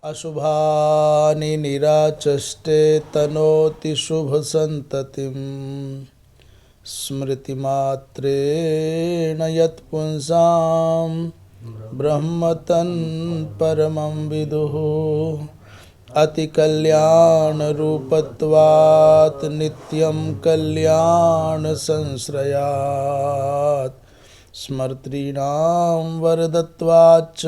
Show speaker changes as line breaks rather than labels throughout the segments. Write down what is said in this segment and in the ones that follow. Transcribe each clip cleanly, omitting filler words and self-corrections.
अशुभानि निराचष्टे तनोति शुभसन्ततिं स्मृतिमात्रेण यत्पुंसां ब्रह्मतन् परमं विदुः अतिकल्याणरूपत्वात् नित्यं कल्याणसंश्रयात् स्मर्तॄणां वरदत्वाच्च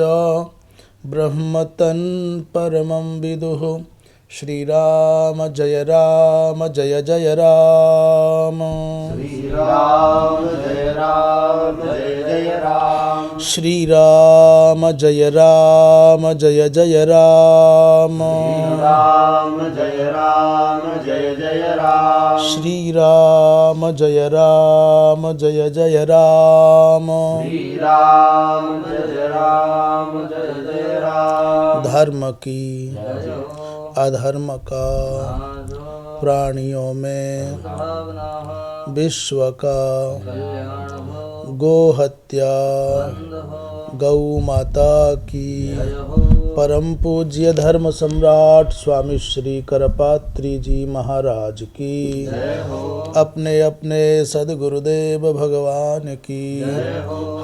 ब्रह्मतन् परमं विदुः। श्रीराम जय राम जय जय राम।
श्रीराम जय राम जय जय राम।
श्रीराम जय राम जय जय राम।
श्रीराम जय राम जय जय राम।
श्रीराम जय राम जय जय राम।
श्रीराम जय राम जय जय राम।
धर्म की अधर्म का प्राणियों में विश्व का गो हत्या गौ माता की परम पूज्य धर्म सम्राट स्वामी श्री करपात्री जी महाराज की अपने अपने सद्गुरुदेव भगवान की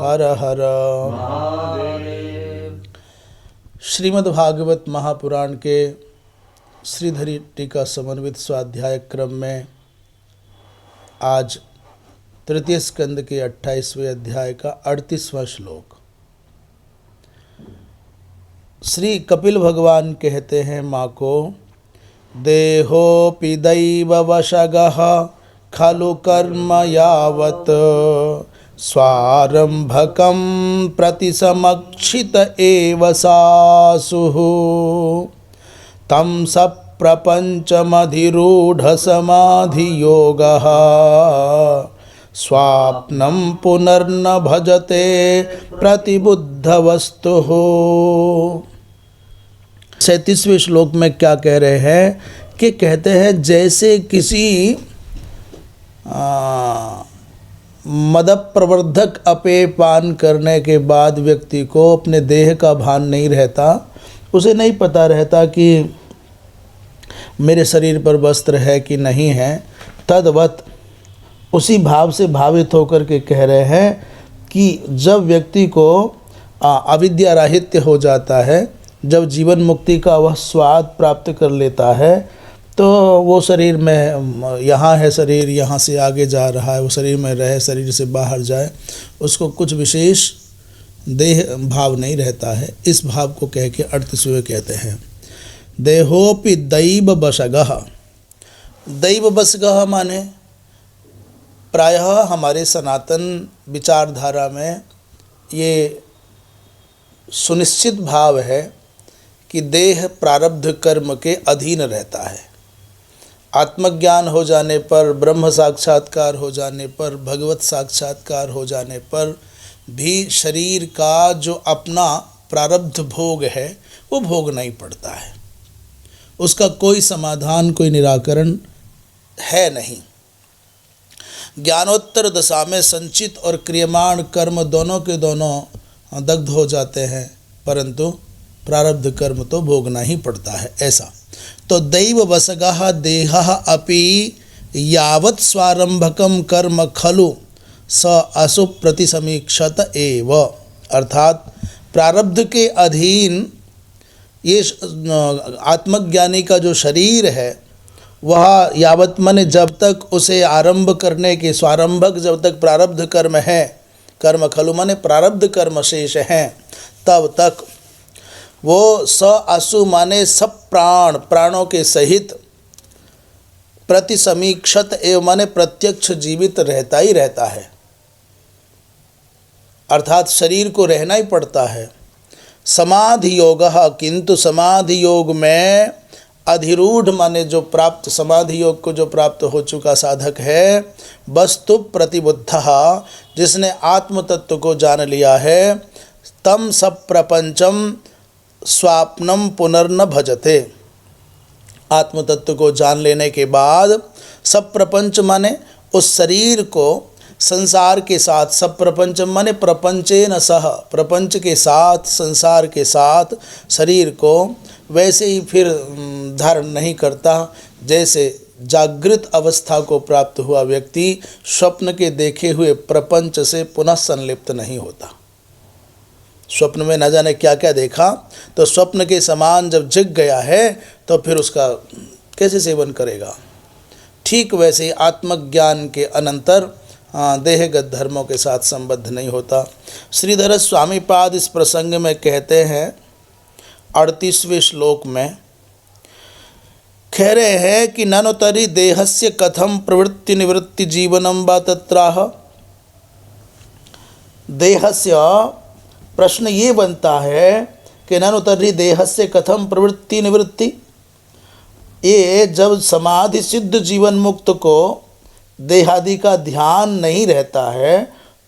हर हर। श्रीमद्भागवत महापुराण के श्रीधरी टीका समन्वित स्वाध्याय क्रम में आज तृतीय स्कंद के 28वें अध्याय का 38वां श्लोक। श्री कपिल भगवान कहते हैं माँ को, देहोऽपि दैववशगः खलु कर्म यावत् स्वारंभकं प्रतिसमक्षित एव सासुः तं सप्रपञ्चमधिरूढसमाधियोगः स्वाप्नं पुनर्न भजते प्रतिबुद्धवस्तुः। 37वें श्लोक में क्या कह रहे हैं कि कहते हैं जैसे किसी मदप्रवर्धक अपेय पान करने के बाद व्यक्ति को अपने देह का भान नहीं रहता, उसे नहीं पता रहता कि मेरे शरीर पर वस्त्र है कि नहीं है, तद्वत् उसी भाव से भावित होकर के कह रहे हैं कि जब व्यक्ति को अविद्या राहित्य हो जाता है, जब जीवन मुक्ति का वह स्वाद प्राप्त कर लेता है, तो वो शरीर में यहाँ है, शरीर यहाँ से आगे जा रहा है, वो शरीर में रहे, शरीर से बाहर जाए, उसको कुछ विशेष देह भाव नहीं रहता है। इस भाव को कह के 38वें कहते हैं देहोपि दैव वशगः। दैव वशगः माने प्रायः हमारे सनातन विचारधारा में ये सुनिश्चित भाव है कि देह प्रारब्ध कर्म के अधीन रहता है। आत्मज्ञान हो जाने पर, ब्रह्म साक्षात्कार हो जाने पर, भगवत साक्षात्कार हो जाने पर भी शरीर का जो अपना प्रारब्ध भोग है वो भोगना ही पड़ता है, उसका कोई समाधान, कोई निराकरण है नहीं। ज्ञानोत्तर दशा में संचित और क्रियमाण कर्म दोनों के दोनों दग्ध हो जाते हैं, परंतु प्रारब्ध कर्म तो भोगना ही पड़ता है। ऐसा तो दैव वशगः देहः अपि यावत् स्वारंभकम कर्म खलु स असुप्रतिसमीक्षत एव। अर्थात प्रारब्ध के अधीन ये आत्मज्ञानी का जो शरीर है वह यावत मन जब तक उसे आरंभ करने के स्वारंभक जब तक प्रारब्ध कर्म है, कर्म खलु माने प्रारब्ध कर्म शेष हैं, तब तक वो स असु माने सब प्राण, प्राणों के सहित प्रतिसमीक्षत एवं माने प्रत्यक्ष जीवित रहता ही रहता है। अर्थात शरीर को रहना ही पड़ता है। समाधि योगः, किंतु समाधि योग में अधिरूढ़ माने जो प्राप्त, समाधि योग को जो प्राप्त हो चुका साधक है, वस्तु प्रतिबुद्धः, जिसने आत्म तत्व को जान लिया है, तम सब प्रपंचम स्वाप्नम पुनर्न भजते। आत्म तत्व को जान लेने के बाद सब प्रपंच माने उस शरीर को संसार के साथ, सब प्रपंच माने प्रपंचेन सह, प्रपंच के साथ, संसार के साथ शरीर को वैसे ही फिर धारण नहीं करता जैसे जागृत अवस्था को प्राप्त हुआ व्यक्ति स्वप्न के देखे हुए प्रपंच से पुनः संलिप्त नहीं होता। स्वप्न में न जाने क्या क्या देखा, तो स्वप्न के समान जब जग गया है तो फिर उसका कैसे सेवन करेगा। ठीक वैसे ही आत्मज्ञान के अनंतर देहगत धर्मों के साथ संबद्ध नहीं होता। श्रीधर स्वामी पाद इस प्रसंग में कहते हैं 38वें श्लोक में कह रहे हैं कि ननु तरि देहस्य कथम प्रवृत्ति निवृत्ति जीवनम वा तत्राह। देहस्य प्रश्न ये बनता है कि ननु तरि देहस्य कथम प्रवृत्ति निवृत्ति। ये जब समाधि सिद्ध जीवन मुक्त को देहादि का ध्यान नहीं रहता है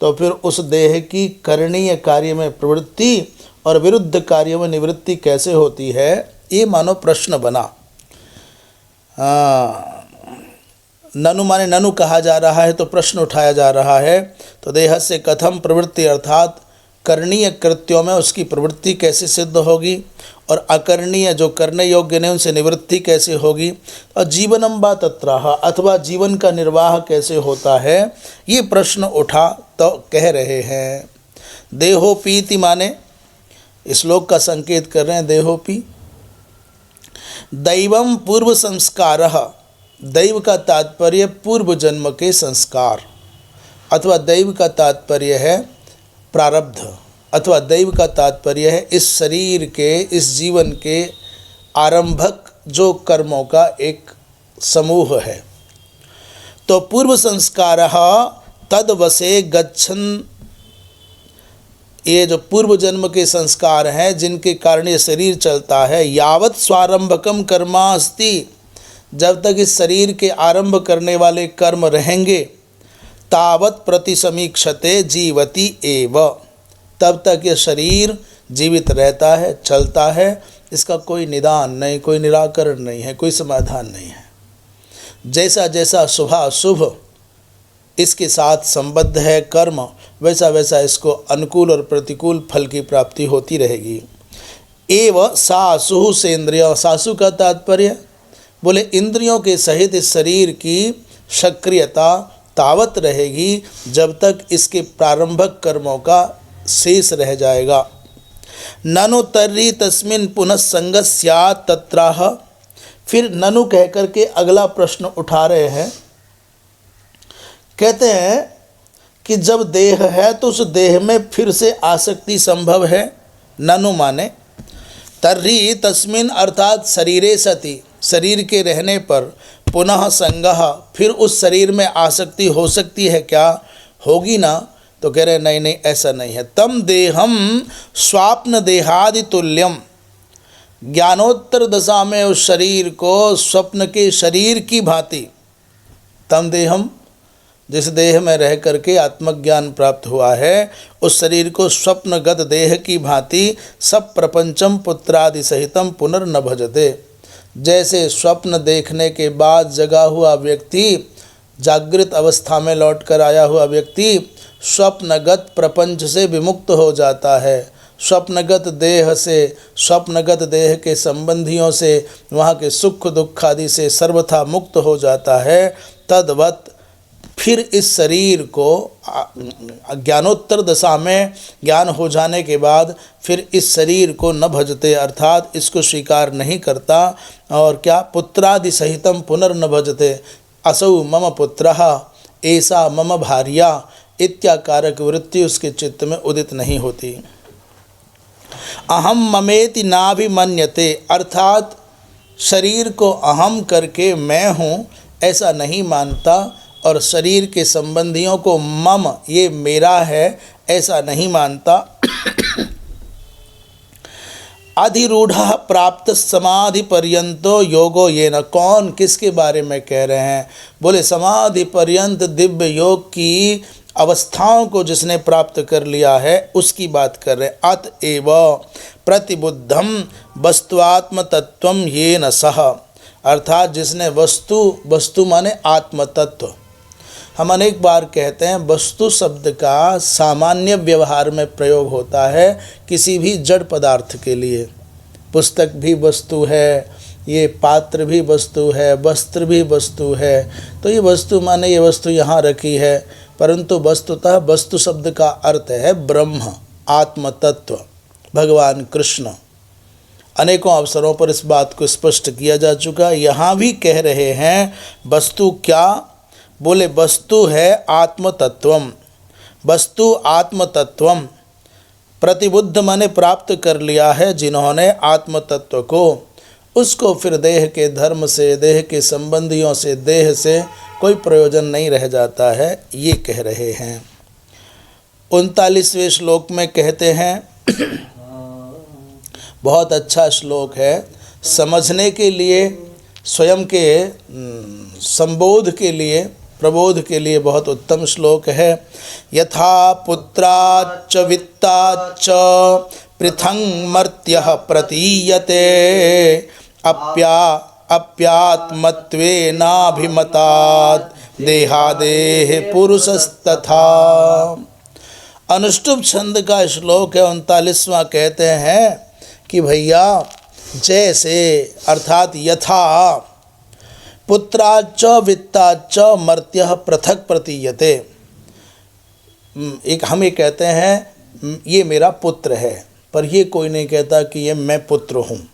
तो फिर उस देह की करणीय कार्य में प्रवृत्ति और विरुद्ध कार्य में निवृत्ति कैसे होती है, ये मानो प्रश्न बना। ननु माने ननु कहा जा रहा है तो प्रश्न उठाया जा रहा है। तो देह से कथम प्रवृत्ति अर्थात करणीय कृत्यों में उसकी प्रवृत्ति कैसे सिद्ध होगी और अकरणीय जो करने योग्य नहीं उनसे निवृत्ति कैसे होगी, और जीवनम वा तत्राह अथवा जीवन का निर्वाह कैसे होता है, ये प्रश्न उठा तो कह रहे हैं। देहोपीति माने इस श्लोक का संकेत कर रहे हैं देहोपी। दैवम पूर्व संस्कारः, दैव का तात्पर्य पूर्व जन्म के संस्कार, अथवा दैव का तात्पर्य है प्रारब्ध, अथवा दैव का तात्पर्य है इस शरीर के, इस जीवन के आरंभक जो कर्मों का एक समूह है। तो पूर्व संस्कारः तद्वशे गच्छन्, ये जो पूर्व जन्म के संस्कार हैं जिनके कारण ये शरीर चलता है, यावत् स्वारंभकम कर्मा अस्ति, जब तक इस शरीर के आरंभ करने वाले कर्म रहेंगे, तावत् प्रतिसमीक्षते जीवति एव, तब तक ये शरीर जीवित रहता है, चलता है। इसका कोई निदान नहीं, कोई निराकरण नहीं है, कोई समाधान नहीं है। जैसा जैसा शुभाशुभ इसके साथ संबद्ध है कर्म, वैसा वैसा इसको अनुकूल और प्रतिकूल फल की प्राप्ति होती रहेगी। एव सासु से इंद्रिय, सासु का तात्पर्य बोले इंद्रियों के सहित इस शरीर की सक्रियता तावत रहेगी जब तक इसके प्रारंभक कर्मों का शेष रह जाएगा। ननु तर्हि तस्मिन् पुनः संगः स्यात् तत्राह। फिर ननु कह करके अगला प्रश्न उठा रहे हैं। कहते हैं कि जब देह है तो उस देह में फिर से आसक्ति संभव है। ननु माने तर्हि तस्मिन् अर्थात शरीरे सति, शरीर के रहने पर पुनः संगः, फिर उस शरीर में आसक्ति हो सकती है क्या, होगी ना। तो कह रहे नहीं नहीं ऐसा नहीं है। तम देहम स्वाप्न देहादि तुल्यम, ज्ञानोत्तर दशा में उस शरीर को स्वप्न के शरीर की भांति, तम देहम जिस देह में रह करके आत्मज्ञान प्राप्त हुआ है उस शरीर को स्वप्नगत देह की भांति सब प्रपंचम पुत्रादि सहितम पुनर्न भजते। जैसे स्वप्न देखने के बाद जगा हुआ व्यक्ति, जागृत अवस्था में लौट कर आया हुआ व्यक्ति स्वप्नगत प्रपंच से विमुक्त हो जाता है, स्वप्नगत देह से, स्वप्नगत देह के संबंधियों से, वहाँ के सुख दुख आदि से सर्वथा मुक्त हो जाता है। तद्वत् फिर इस शरीर को ज्ञानोत्तर दशा में ज्ञान हो जाने के बाद फिर इस शरीर को न भजते, अर्थात इसको स्वीकार नहीं करता। और क्या, पुत्रादि सहितम पुनर्न भजते, असौ मम पुत्रः ऐसा मम भार्या इत्याकारक वृत्ति उसके चित्त में उदित नहीं होती। अहम ममेति नाभिमन्यते, अर्थात शरीर को अहम करके मैं हूँ ऐसा नहीं मानता, और शरीर के संबंधियों को मम ये मेरा है ऐसा नहीं मानता। अधिरूढ़ प्राप्त समाधि पर्यंतो योगो ये न, कौन किसके बारे में कह रहे हैं, बोले समाधि पर्यंत दिव्य योग की अवस्थाओं को जिसने प्राप्त कर लिया है उसकी बात कर रहे हैं। अतएव प्रतिबुद्धम वस्तुआत्म तत्वम ये न सह, अर्थात जिसने वस्तु माने आत्म तत्व। हम अनेक बार कहते हैं वस्तु शब्द का सामान्य व्यवहार में प्रयोग होता है किसी भी जड़ पदार्थ के लिए, पुस्तक भी वस्तु है, ये पात्र भी वस्तु है, वस्त्र भी वस्तु है। तो ये वस्तु माने ये वस्तु यहाँ रखी है, परंतु वस्तुतः वस्तु शब्द का अर्थ है ब्रह्म, आत्म तत्व, भगवान कृष्ण। अनेकों अवसरों पर इस बात को स्पष्ट किया जा चुका। यहाँ भी कह रहे हैं वस्तु क्या? बोले वस्तु है आत्म तत्वम। वस्तु आत्म तत्वम, प्रतिबुद्ध माने प्राप्त कर लिया है जिन्होंने आत्म तत्व को, उसको फिर देह के धर्म से, देह के संबंधियों से, देह से कोई प्रयोजन नहीं रह जाता है, ये कह रहे हैं। 39वें श्लोक में कहते हैं, बहुत अच्छा श्लोक है, समझने के लिए, स्वयं के संबोध के लिए, प्रबोध के लिए बहुत उत्तम श्लोक है। यथा पुत्राच्च वित्ताच्च पृथंग मर्त्यः प्रतीयते अप्यात्मत्वेनाभिमतात् देहादेह पुरुषस्तथा। अनुष्टुप छंद का श्लोक है, 39वां। कहते हैं कि भैया जैसे, अर्थात यथा पुत्राच्च वित्ताच्च मर्त्यः पृथक प्रतीयते। एक हम ये कहते हैं ये मेरा पुत्र है, पर ये कोई नहीं कहता कि ये मैं पुत्र हूँ।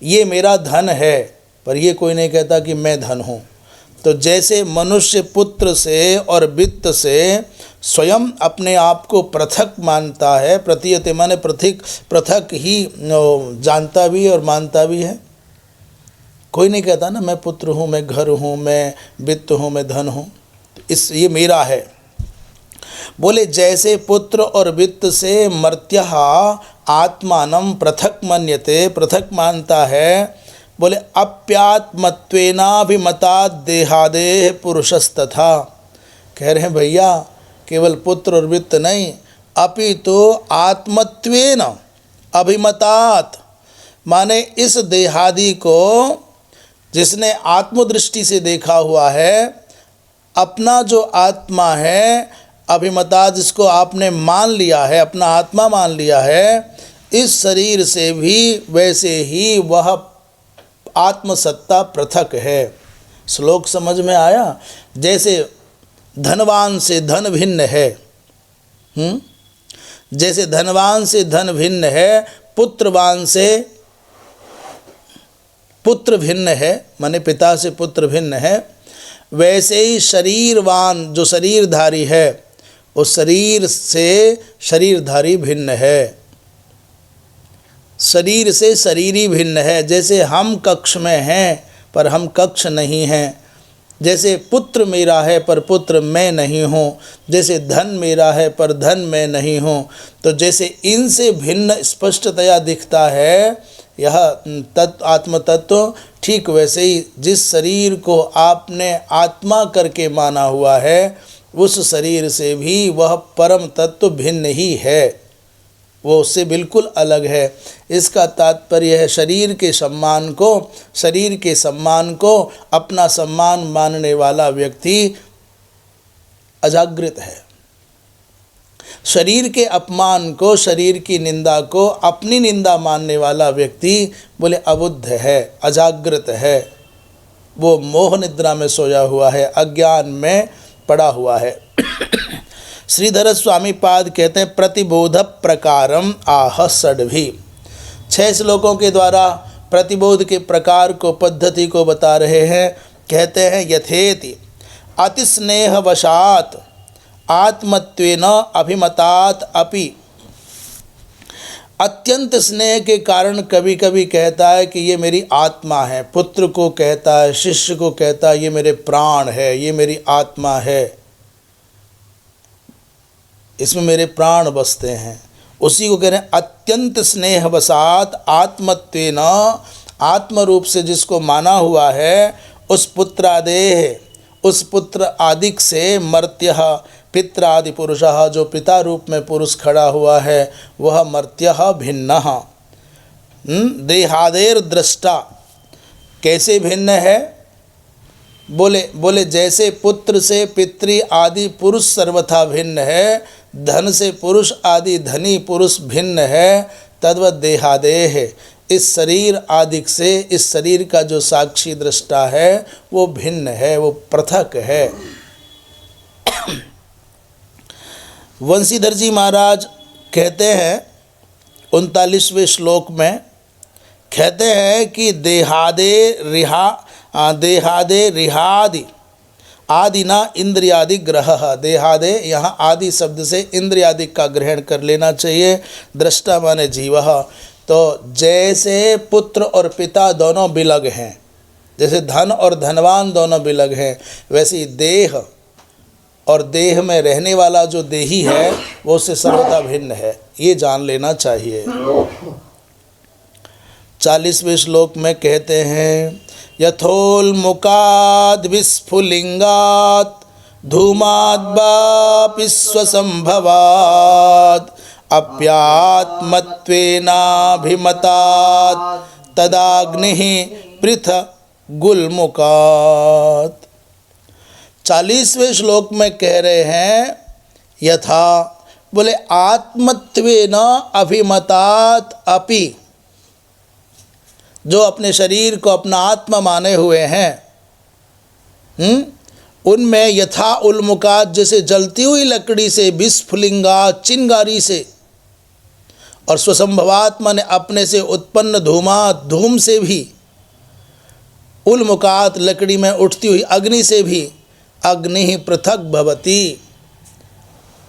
ये मेरा धन है, पर ये कोई नहीं कहता कि मैं धन हूँ। तो जैसे मनुष्य पुत्र से और वित्त से स्वयं अपने आप को पृथक मानता है, प्रतीयते माने पृथक ही जानता भी और मानता भी है। कोई नहीं कहता ना मैं पुत्र हूँ, मैं घर हूँ, मैं वित्त हूँ, मैं धन हूँ, ये मेरा है। बोले जैसे पुत्र और वित्त से मर्त्यः आत्मानं पृथक मन्यते, पृथक मानता है। बोले अप्यात्मत्वेनाभिमतात् देहादेह पुरुषस्तथा। कह रहे हैं भैया केवल पुत्र और वित्त नहीं, अपितु आत्मत्वेन अभिमतात्, माने इस देहादि को जिसने आत्मदृष्टि से देखा हुआ है, अपना जो आत्मा है, अभिमता जिसको आपने मान लिया है, अपना आत्मा मान लिया है, इस शरीर से भी वैसे ही वह आत्मसत्ता पृथक है। श्लोक समझ में आया? जैसे धनवान से धन भिन्न है, जैसे धनवान से धन भिन्न है, पुत्रवान से पुत्र भिन्न है, माने पिता से पुत्र भिन्न है, वैसे ही शरीरवान जो शरीरधारी है, उस शरीर से शरीरधारी भिन्न है, शरीर से शरीरी भिन्न है। जैसे हम कक्ष में हैं पर हम कक्ष नहीं हैं, जैसे पुत्र मेरा है पर पुत्र मैं नहीं हूँ, जैसे धन मेरा है पर धन मैं नहीं हूँ। तो जैसे इनसे भिन्न स्पष्टतया दिखता है यह आत्म तत्व, ठीक वैसे ही जिस शरीर को आपने आत्मा करके माना हुआ है, उस शरीर से भी वह परम तत्व भिन्न ही है, वो उससे बिल्कुल अलग है। इसका तात्पर्य है शरीर के सम्मान को अपना सम्मान मानने वाला व्यक्ति अजागृत है, शरीर के अपमान को, शरीर की निंदा को अपनी निंदा मानने वाला व्यक्ति बोले अबुद्ध है, अजागृत है, वो मोह निद्रा में सोया हुआ है, अज्ञान में पड़ा हुआ है। श्रीधर स्वामी पाद कहते हैं प्रतिबोध प्रकारम आह षड्भी। 6 श्लोकों के द्वारा प्रतिबोध के प्रकार को, पद्धति को बता रहे हैं। कहते हैं यथेति अतिस्नेहवशात् आत्मत्वेन अभिमतात् अपि। अत्यंत स्नेह के कारण कभी कभी कहता है कि ये मेरी आत्मा है, पुत्र को कहता है, शिष्य को कहता है ये मेरे प्राण है, ये मेरी आत्मा है, इसमें मेरे प्राण बसते हैं, उसी को कह रहे हैं अत्यंत स्नेहवशात् आत्मत्वेन, आत्म रूप से जिसको माना हुआ है, उस पुत्रादेह, उस पुत्र आदिक से मर्त्यः पित्रादि पुरुषः, जो पिता रूप में पुरुष खड़ा हुआ है वह मर्त्यः भिन्नः। देहादेर दृष्टा, कैसे भिन्न है? बोले जैसे पुत्र से पितृ आदि पुरुष सर्वथा भिन्न है, धन से पुरुष आदि धनी पुरुष भिन्न है, तद्वत देहादेह, इस शरीर आदिक से इस शरीर का जो साक्षी दृष्टा है वो भिन्न है, वो पृथक है। वंशीधर जी महाराज कहते हैं 39वें श्लोक में, कहते हैं कि देहादे रिहादि आदि ना इंद्रियादि ग्रह। देहादे यहाँ आदि शब्द से इंद्रियादि का ग्रहण कर लेना चाहिए। दृष्टा माने जीव। तो जैसे पुत्र और पिता दोनों बिलग हैं, जैसे धन और धनवान दोनों बिलग हैं, वैसे ही देह और देह में रहने वाला जो देही है वो उससे सर्वथा भिन्न है, ये जान लेना चाहिए। 40वें श्लोक में कहते हैं यथोल्मुकाद् विस्फुलिंगात् धूमाद् स्वसंभवात् अप्यात्मत्वेनाभिमतात् तदाग्निः पृथक् गुल्मुकात्। 40वें श्लोक में कह रहे हैं यथा, बोले आत्मत्वेन अभिमतात् अपि, जो अपने शरीर को अपना आत्मा माने हुए हैं, उनमें यथा उल्मुकात, जैसे जलती हुई लकड़ी से, विस्फुलिंगा चिंगारी से, और स्वसंभवात माने अपने से उत्पन्न धूमात धूम से भी, उल्मुकात लकड़ी में उठती हुई अग्नि से भी, अग्नि पृथक भवति।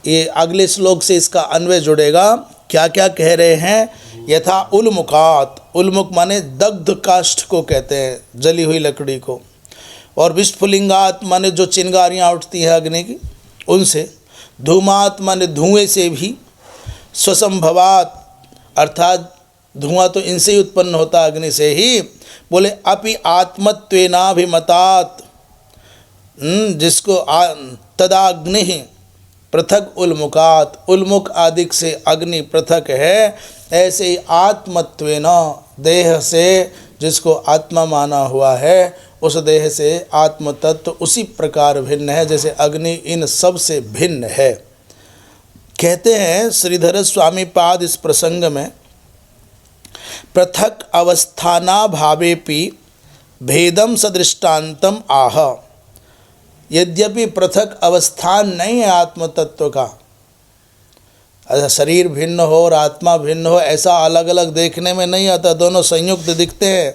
ये अगले श्लोक से इसका अन्वय जुड़ेगा। क्या क्या कह रहे हैं? यथा उल्मुकात, उल्मुख माने दग्ध काष्ठ को कहते हैं, जली हुई लकड़ी को, और विस्फुलिंगात माने जो चिंगारियाँ उठती है अग्नि की उनसे, धूमात माने धुएं से भी, स्वसंभवात अर्थात धुआं तो इनसे ही उत्पन्न होता अग्नि से ही। बोले अपि आत्मत्वेनाभिमतात्, जिसको तदाग्नि पृथक उल्मुकात, उल्मुख आदिक से अग्नि पृथक है, ऐसे ही आत्मत्वेन देह से जिसको आत्मा माना हुआ है, उस देह से आत्म तत्व उसी प्रकार भिन्न है जैसे अग्नि इन सब से भिन्न है। कहते हैं श्रीधर स्वामी पाद इस प्रसंग में, पृथक अवस्थाना भावेपि भेदम सदृष्टान्तम आह। यद्यपि पृथक अवस्थान नहीं है आत्म तत्व का, शरीर भिन्न हो और आत्मा भिन्न हो ऐसा अलग अलग देखने में नहीं आता, दोनों संयुक्त दिखते हैं।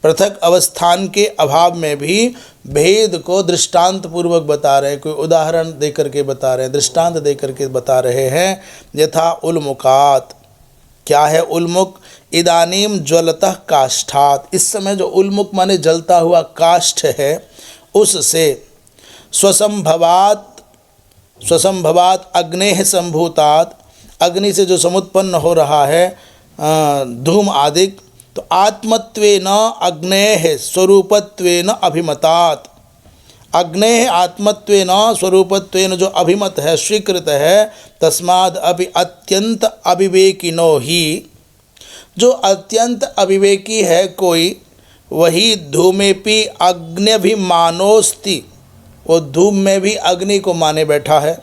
पृथक अवस्थान के अभाव में भी भेद को दृष्टांत पूर्वक बता रहे हैं, कोई उदाहरण देकर के बता रहे हैं, दृष्टांत देकर के बता रहे हैं। यथा उल्मुकात, क्या है उल्मुख? इदानीम ज्वलतः काष्ठात, इस समय जो उल्मुख माने जलता हुआ काष्ठ है उससे, स्वसंभवात अग्नेः संभूतात्, अग्नि से जो समुत्पन्न हो रहा है धूम आदिक, तो आत्मत्वेन अग्नेः स्वरूपत्वेन अभिमतात्, अग्नेः आत्मत्वेन स्वरूपत्वेन जो अभिमत है, स्वीकृत है, तस्माद् अपि अत्यंत अविवेकिनो ही, जो अत्यंत अविवेकी है कोई, वही धूमेपि अग्न्यभिमानोस्ति, वो धूम में भी अग्नि को माने बैठा है।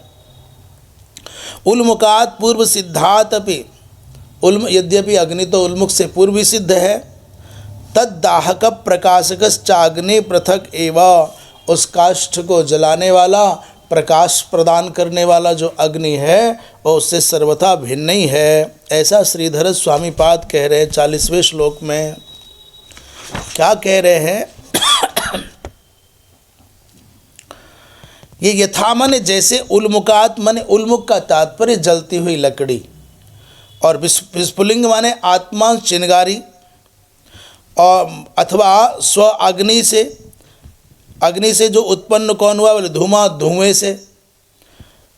उल्मुकात पूर्व सिद्धात अपि, यद्यपि अग्नि तो उल्मुख से पूर्व सिद्ध है, तद्दाहक प्रकाशकश्चाग्नि पृथक एवं, उस काष्ठ को जलाने वाला, प्रकाश प्रदान करने वाला जो अग्नि है वो उससे सर्वथा भिन्न ही है। ऐसा श्रीधर स्वामी पाद कह रहे हैं 40वें श्लोक में। क्या कह रहे हैं? ये यथा माने जैसे, उल्मुकात माने उल्मुख का तात्पर्य जलती हुई लकड़ी, और विस्फुलिंग माने आत्मा चिंगारी, और अथवा स्व अग्नि से, अग्नि से जो उत्पन्न कौन हुआ? बोले धुएं से।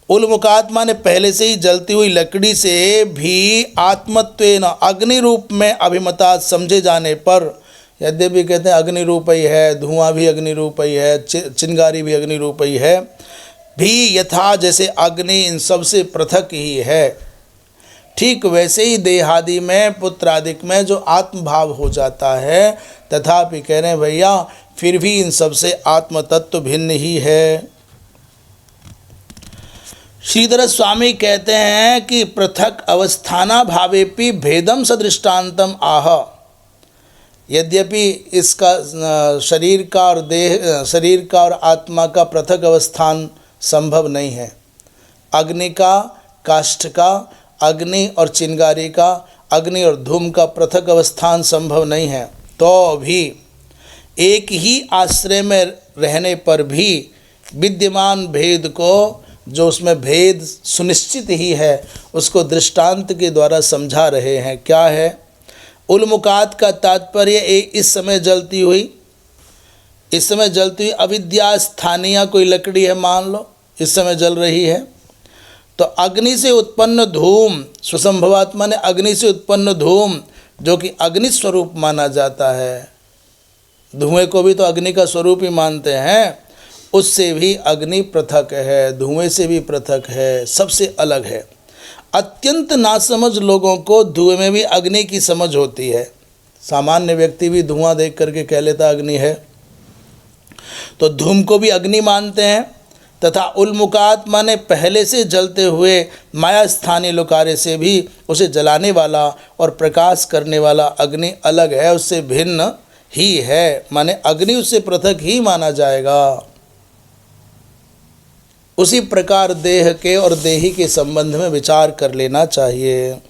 उल्मुकात माने पहले से ही जलती हुई लकड़ी से भी आत्मत्वेन अग्नि रूप में अभिमतात समझे जाने पर, यद्यपि कहते हैं अग्नि रूप ही है, धुआं भी अग्नि रूप ही है, चिंगारी भी अग्नि रूप ही है, भी यथा जैसे अग्नि इन सब से पृथक ही है, ठीक वैसे ही देहादि में, पुत्रादिक में जो आत्मभाव हो जाता है, तथापि कह रहे हैं भैया फिर भी इन सब से आत्म तत्व भिन्न ही है। श्रीधर स्वामी कहते हैं कि पृथक अवस्थाना भावेपि भेदम सदृष्टान्तम आह। यद्यपि इसका शरीर का और आत्मा का पृथक अवस्थान संभव नहीं है, अग्नि का, काष्ठ का, अग्नि और चिंगारी का, अग्नि और धूम का पृथक अवस्थान संभव नहीं है, तो भी एक ही आश्रय में रहने पर भी विद्यमान भेद को, जो उसमें भेद सुनिश्चित ही है, उसको दृष्टांत के द्वारा समझा रहे हैं। क्या है? उल्मुकात का तात्पर्य इस समय जलती हुई अविद्या स्थानीय कोई लकड़ी है, मान लो इस समय जल रही है, तो अग्नि से उत्पन्न धूम, स्वसंभवात्मा ने अग्नि से उत्पन्न धूम जो कि अग्नि स्वरूप माना जाता है, धुएं को भी तो अग्नि का स्वरूप ही मानते हैं, उससे भी अग्नि पृथक है, धुएं से भी पृथक है, सबसे अलग है। अत्यंत नासमझ लोगों को धुएं में भी अग्नि की समझ होती है। सामान्य व्यक्ति भी धुआं देख करके कह लेता अग्नि है, तो धूम को भी अग्नि मानते हैं। तथा उल्मुकात माने पहले से जलते हुए माया स्थानीय लोकारे से भी उसे जलाने वाला और प्रकाश करने वाला अग्नि अलग है, उससे भिन्न ही है, माने अग्नि उससे पृथक ही माना जाएगा। उसी प्रकार देह के और देही के संबंध में विचार कर लेना चाहिए।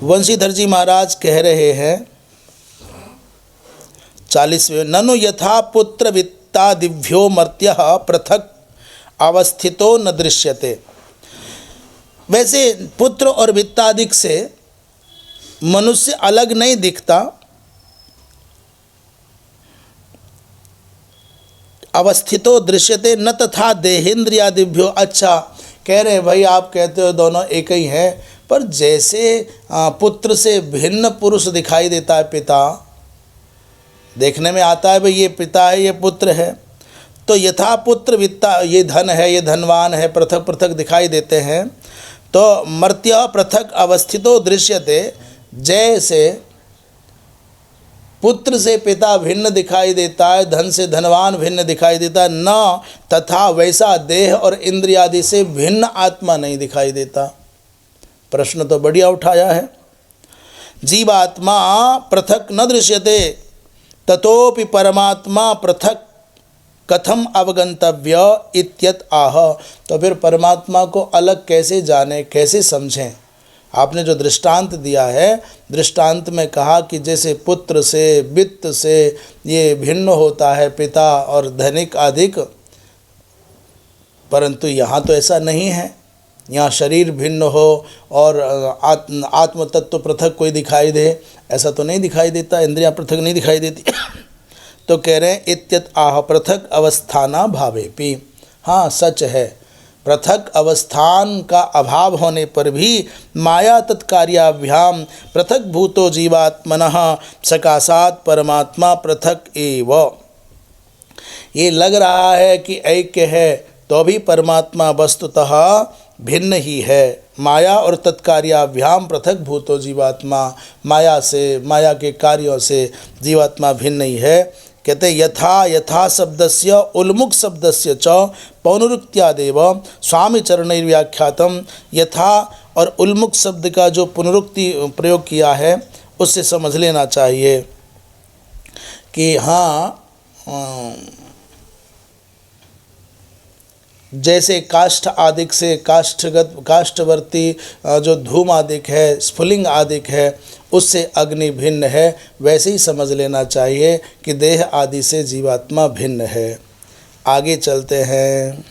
वंशीधर जी महाराज कह रहे हैं 40वें, ननु यथा पुत्र वित्तादिभ्यो मर्त्यः पृथक अवस्थितो न दृश्यते। वैसे पुत्र और वित्तादिक से मनुष्य अलग नहीं दिखता, अवस्थितो दृश्यते न तथा देहेंद्रियादिभ्यो। अच्छा, कह रहे भाई आप कहते हो दोनों एक ही हैं, पर जैसे पुत्र से भिन्न पुरुष दिखाई देता है, पिता देखने में आता है भाई ये पिता है, ये पुत्र है, तो यथा पुत्र वित्ता, ये धन है, ये धनवान है, पृथक पृथक दिखाई देते हैं। तो मर्त्य पृथक अवस्थितो दृश्यते, जैसे पुत्र से पिता भिन्न दिखाई देता है, धन से धनवान भिन्न दिखाई देता है, न तथा वैसा देह और इंद्रियादि से भिन्न आत्मा नहीं दिखाई देता। प्रश्न तो बढ़िया उठाया है। जीवात्मा पृथक न दृश्यते ततोपि परमात्मा पृथक कथम अवगंतव्य इत्यत आह। तो फिर परमात्मा को अलग कैसे जाने, कैसे समझें? आपने जो दृष्टांत दिया है, दृष्टांत में कहा कि जैसे पुत्र से, वित्त से ये भिन्न होता है पिता और धनिक आदिक, परंतु यहाँ तो ऐसा नहीं है। यहाँ शरीर भिन्न हो और आत्म तत्व पृथक कोई दिखाई दे, ऐसा तो नहीं दिखाई देता, इंद्रियां पृथक नहीं दिखाई देती। तो कह रहे हैं इत्यत आह पृथक अवस्थाना भावेपि। हाँ, सच है, पृथक अवस्थान का अभाव होने पर भी माया तत्कार्याभ्याम पृथक भूतो जीवात्मनः सकाशात परमात्मा पृथक एव। ये लग रहा है कि ऐक्य है, तो भी परमात्मा वस्तुतः भिन्न ही है। माया और तत्कार्याभ्याम पृथक भूतो जीवात्मा, माया से, माया के कार्यों से जीवात्मा भिन्न ही है। कहते यथा यथा शब्दस्य उल्मुख शब्दस्य च पौनरुक्त्यादेव स्वामी चरणैर्व्याख्यातम। यथा और उल्मुख शब्द का जो पुनरुक्ति प्रयोग किया है उससे समझ लेना चाहिए कि हाँ, जैसे काष्ठ आदिक से काष्ठवर्ती जो धूम आदिक है, स्फुलिंग आदिक है, उससे अग्नि भिन्न है, वैसे ही समझ लेना चाहिए कि देह आदि से जीवात्मा भिन्न है। आगे चलते हैं।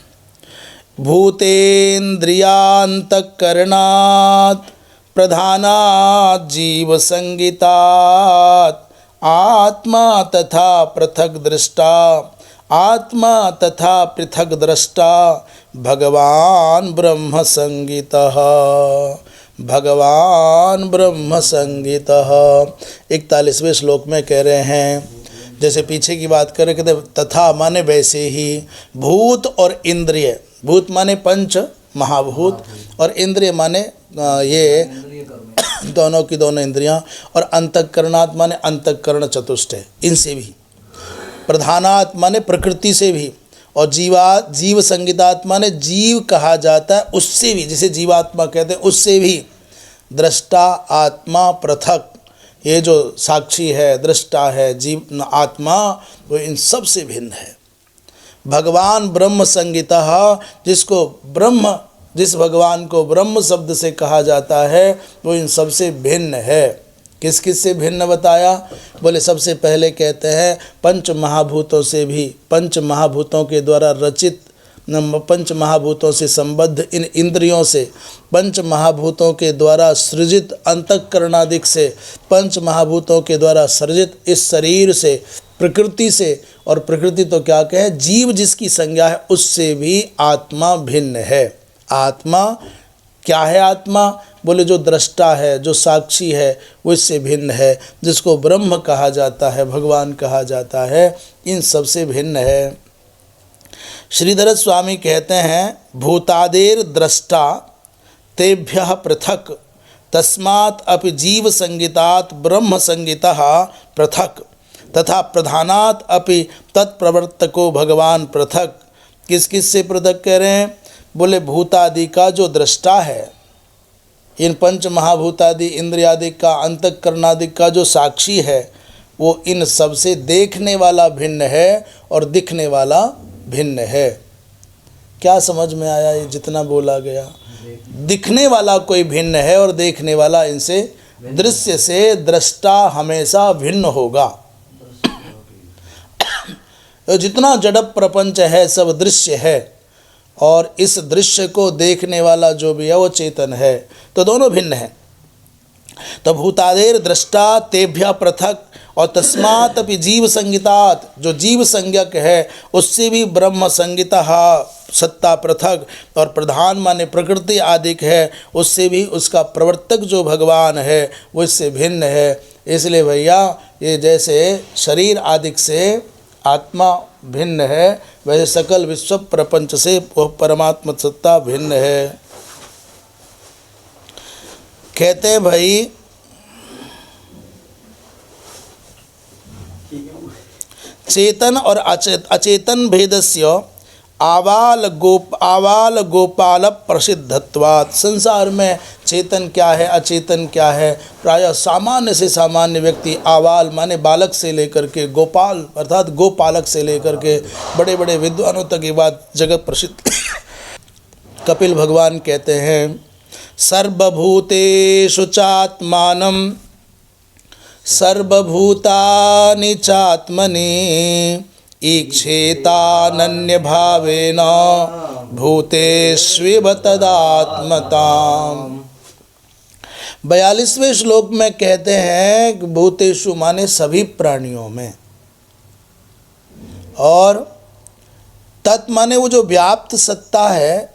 भूतेन्द्रियान्तःकरणात् प्रधानात् जीव संगितात् आत्मा तथा पृथक दृष्टा, आत्मा तथा पृथक दृष्टा भगवान ब्रह्म संगितः, भगवान ब्रह्म संगितः। 41वें श्लोक में कह रहे हैं, जैसे पीछे की बात करें, कहते तथा माने वैसे ही भूत और इंद्रिय, भूत माने पंच महाभूत और इंद्रिय माने ये दोनों की दोनों इंद्रियां, और अंतःकरणात् माने अंतःकरण चतुष्टय, इनसे भी, प्रधानात् माने प्रकृति से भी, और जीव संगितात्मा ने जीव कहा जाता है उससे भी, जिसे जीवात्मा कहते हैं उससे भी दृष्टा आत्मा पृथक। ये जो साक्षी है, दृष्टा है, जीव आत्मा, वो इन सब से भिन्न है। भगवान ब्रह्म संगितः, जिस भगवान को ब्रह्म शब्द से कहा जाता है वो इन सब से भिन्न है। किस किस से भिन्न बताया? बोले सबसे पहले कहते हैं पंच महाभूतों से भी, पंच महाभूतों के द्वारा रचित, पंच महाभूतों से संबद्ध इन इंद्रियों से, पंच महाभूतों के द्वारा सृजित अंतःकरणादिक से, पंच महाभूतों के द्वारा सृजित इस शरीर से, प्रकृति से, और प्रकृति तो क्या कहे, जीव जिसकी संज्ञा है उससे भी आत्मा भिन्न है। आत्मा क्या है? आत्मा बोले जो दृष्टा है, जो साक्षी है, वो इससे भिन्न है। जिसको ब्रह्म कहा जाता है, भगवान कहा जाता है, इन सब से भिन्न है। श्रीधर स्वामी कहते हैं भूतादेर दृष्टा तेभ्यः पृथक तस्मात् अपि जीव संगितात् ब्रह्म संगितः पृथक तथा प्रधानात् अपि तत्प्रवर्तको भगवान पृथक। किस किस से पृथक कह रहे हैं? बोले भूतादि का जो दृष्टा है, इन पंच महाभूतादि इंद्रियादि का, अंतःकरणादि का जो साक्षी है, वो इन सब से देखने वाला भिन्न है और दिखने वाला भिन्न है। क्या समझ में आया? ये जितना बोला गया, दिखने वाला कोई भिन्न है और देखने वाला इनसे, दृश्य से दृष्टा हमेशा भिन्न होगा। जितना जड़ प्रपंच है सब दृश्य है, और इस दृश्य को देखने वाला जो भी है वो चेतन है, तो दोनों भिन्न हैं। तो भूतादेर दृष्टा तेभ्य पृथक और तस्मात् अपि जीव संगितात्, जो जीव संज्ञक है उससे भी ब्रह्म संगितः सत्ता पृथक, और प्रधान माने प्रकृति आदिक है, उससे भी उसका प्रवर्तक जो भगवान है वो इससे भिन्न है। इसलिए भैया ये जैसे शरीर आदिक से आत्मा भिन्न है, वैसे सकल विश्व प्रपंच से वह परमात्मा सत्ता भिन्न है। कहते हैं भाई चेतन और अचेतन भेदस्य आवाल गोपाल प्रसिद्धत्वात्। संसार में चेतन क्या है, अचेतन क्या है, प्रायः सामान्य से सामान्य व्यक्ति, आवाल माने बालक से लेकर के, गोपाल अर्थात गोपालक से लेकर के बड़े बड़े विद्वानों तक ये बात जगत प्रसिद्ध। कपिल भगवान कहते हैं सर्वभूतेषु चात्मानं सर्वभूतानि चात्मनि ईक्षेतानन्य भावेन भूतेष्विव तदात्मताम्। 42वें श्लोक में कहते हैं कि भूतेषु माने सभी प्राणियों में, और तत् माने वो जो व्याप्त सत्ता है,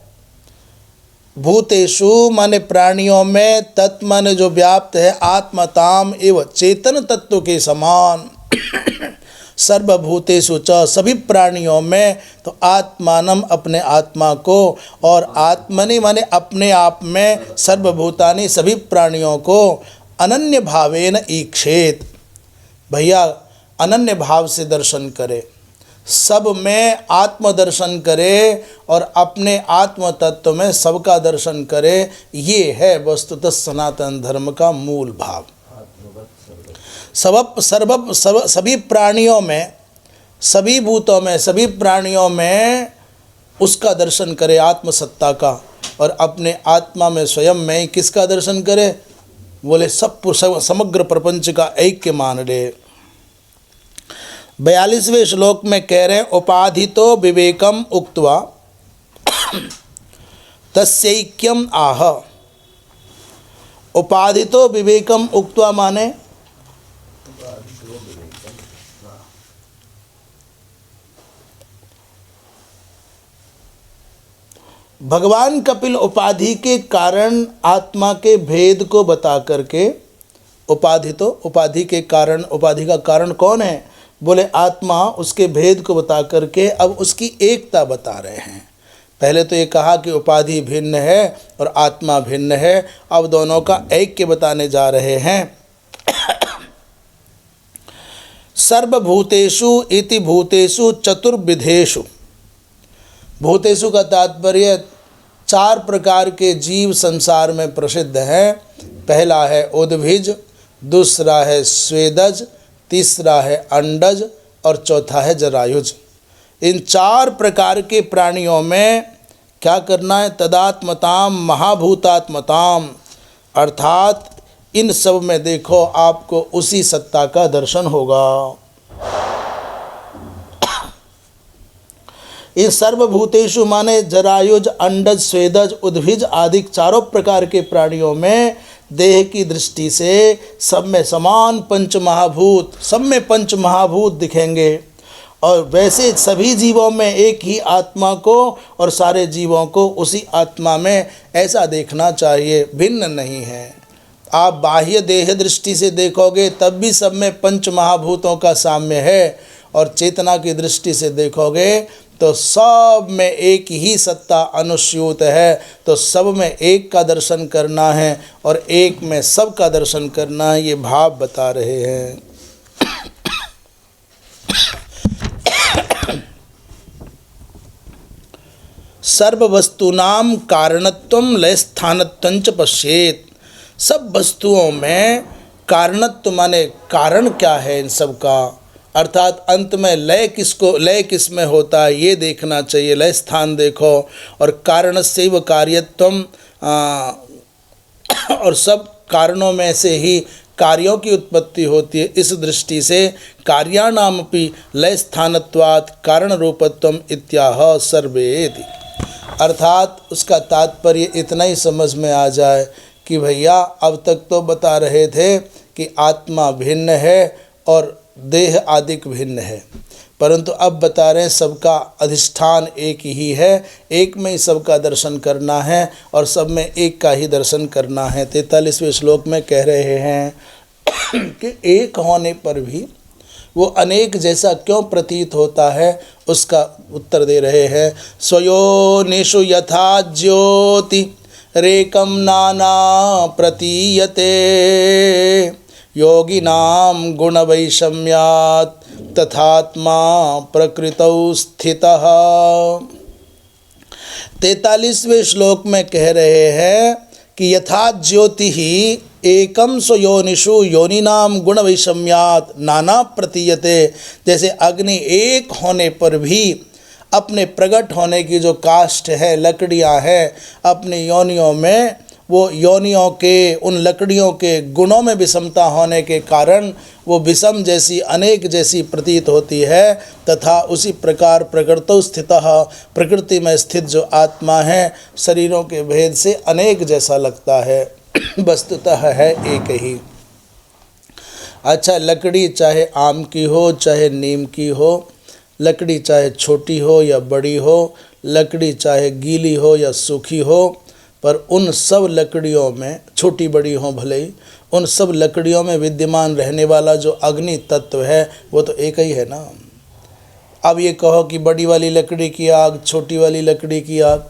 भूतेषु माने प्राणियों में, तत् माने जो व्याप्त है, आत्मताम एवं चेतन तत्व के समान। सर्वभूतेषु च सभी प्राणियों में, तो आत्मानम अपने आत्मा को, और आत्मनि माने अपने आप में, सर्वभूतानि सभी प्राणियों को, अनन्य भावेन ईक्षेत। भैया अनन्य भाव से दर्शन करे, सब में आत्मदर्शन करे और अपने आत्म तत्व में सबका दर्शन करे। ये है वस्तुतः सनातन धर्म का मूल भाव। सभी प्राणियों में, सभी भूतों में, सभी प्राणियों में उसका दर्शन करे, आत्मसत्ता का, और अपने आत्मा में स्वयं में किसका दर्शन करे? बोले सब समग्र प्रपंच का ऐक्य मान ले। 42वें श्लोक में कह रहे हैं उपाधितो विवेकम उक्त्वा तस्यैक्यम आह। उपाधितो विवेकम उक्त्वा माने भगवान कपिल उपाधि के कारण आत्मा के भेद को बता करके, उपाधि के कारण, उपाधि का कारण कौन है? बोले आत्मा, उसके भेद को बता करके अब उसकी एकता बता रहे हैं। पहले तो ये कहा कि उपाधि भिन्न है और आत्मा भिन्न है, अब दोनों का ऐक्य बताने जा रहे हैं। सर्वभूतेषु इति भूतेषु चतुर्विधेषु भूतेषु का तात्पर्य 4 प्रकार के जीव संसार में प्रसिद्ध हैं। पहला है उद्भिज, दूसरा है स्वेदज, तीसरा है अंडज और चौथा है जरायुज। इन 4 प्रकार के प्राणियों में क्या करना है? तदात्मताम महाभूतात्मताम, अर्थात इन सब में देखो आपको उसी सत्ता का दर्शन होगा। इन सर्वभूतेषु माने जरायुज, अंडज, स्वेदज, उद्भिज आदि 4 प्रकार के प्राणियों में देह की दृष्टि से सब में समान पंच महाभूत, सब में पंच महाभूत दिखेंगे। और वैसे सभी जीवों में एक ही आत्मा को और सारे जीवों को उसी आत्मा में ऐसा देखना चाहिए, भिन्न नहीं है। आप बाह्य देह दृष्टि से देखोगे तब भी सब में पंच महाभूतों का साम्य है, और चेतना की दृष्टि से देखोगे तो सब में एक ही सत्ता अनुस्यूत है। तो सब में एक का दर्शन करना है और एक में सब का दर्शन करना है, ये भाव बता रहे हैं। सर्व वस्तुनाम कारणत्वम लय स्थानत्वंच पश्येत। सब वस्तुओं में कारणत्व माने कारण क्या है इन सब का, अर्थात अंत में लय किस में होता है ये देखना चाहिए। लय स्थान देखो। और कारणस्यैव कार्यत्वम, और सब कारणों में से ही कार्यों की उत्पत्ति होती है। इस दृष्टि से कार्याणामपि लय स्थानत्वात् कारण रूपत्वम इत्याह सर्वेति। अर्थात उसका तात्पर्य इतना ही समझ में आ जाए कि भैया अब तक तो बता रहे थे कि आत्मा भिन्न है और देह आदिक भिन्न है, परंतु अब बता रहे हैं सबका अधिष्ठान एक ही है, एक में ही सबका दर्शन करना है और सब में एक का ही दर्शन करना है। 43वें श्लोक में कह रहे हैं कि एक होने पर भी वो अनेक जैसा क्यों प्रतीत होता है, उसका उत्तर दे रहे हैं। स्वयोनिषु यथा ज्योति रेकम नाना प्रतीयते योगिनां गुणवैषम्यात् तथात्मा प्रकृतौ स्थितः। 43वें श्लोक में कह रहे हैं कि यथा ज्योति ही एकम स्वयोनिषु योनिनाम गुणवैषम्यात् नाना प्रतीयते। जैसे अग्नि एक होने पर भी अपने प्रकट होने की जो काष्ठ है, लकड़ियां हैं, अपनी योनियों में वो योनियों के उन लकड़ियों के गुणों में विषमता होने के कारण वो विषम जैसी अनेक जैसी प्रतीत होती है, तथा उसी प्रकार प्रकृतौ स्थितः, प्रकृति में स्थित जो आत्मा है शरीरों के भेद से अनेक जैसा लगता है, वस्तुतः है एक ही। अच्छा, लकड़ी चाहे आम की हो चाहे नीम की हो, लकड़ी चाहे छोटी हो या बड़ी हो, लकड़ी चाहे गीली हो या सूखी हो, पर उन सब लकड़ियों में, छोटी बड़ी हो भले ही, उन सब लकड़ियों में विद्यमान रहने वाला जो अग्नि तत्व है वो तो एक ही है ना। अब ये कहो कि बड़ी वाली लकड़ी की आग, छोटी वाली लकड़ी की आग,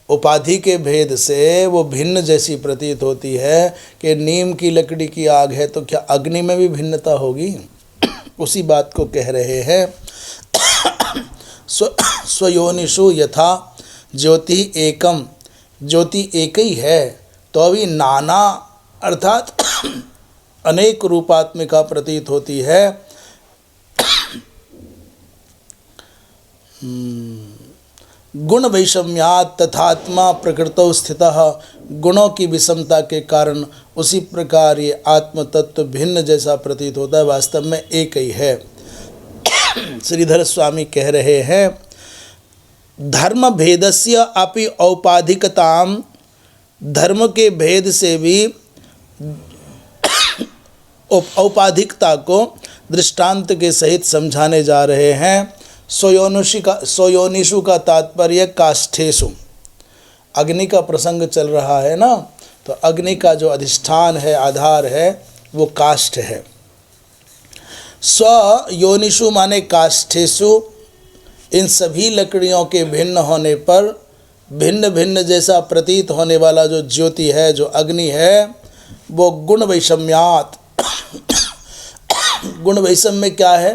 उपाधि के भेद से वो भिन्न जैसी प्रतीत होती है कि नीम की लकड़ी की आग है तो क्या अग्नि में भी भिन्नता होगी? उसी बात को कह रहे हैं। स्वयोनिषु यथा ज्योति एकम, ज्योति एक ही है तो अभी नाना अर्थात अनेक रूपात्मिका प्रतीत होती है। गुण वैषम्यात् तथात्मा प्रकृतौ स्थितः, गुणों की विषमता के कारण उसी प्रकार ये आत्म तत्व भिन्न जैसा प्रतीत होता है, वास्तव में एक ही है। श्रीधर स्वामी कह रहे हैं धर्म भेदस्य अपि औपाधिकताम, धर्म के भेद से भी औपाधिकता को दृष्टांत के सहित समझाने जा रहे हैं। स्वयोनिषु का तात्पर्य काष्ठेषु, अग्नि का प्रसंग चल रहा है ना, तो अग्नि का जो अधिष्ठान है, आधार है, वो काष्ठ है। स्वयोनिषु माने काष्ठेषु, इन सभी लकड़ियों के भिन्न होने पर भिन्न भिन्न जैसा प्रतीत होने वाला जो ज्योति है, जो अग्नि है, वो गुण वैषम्यात्। गुण वैषम्य क्या है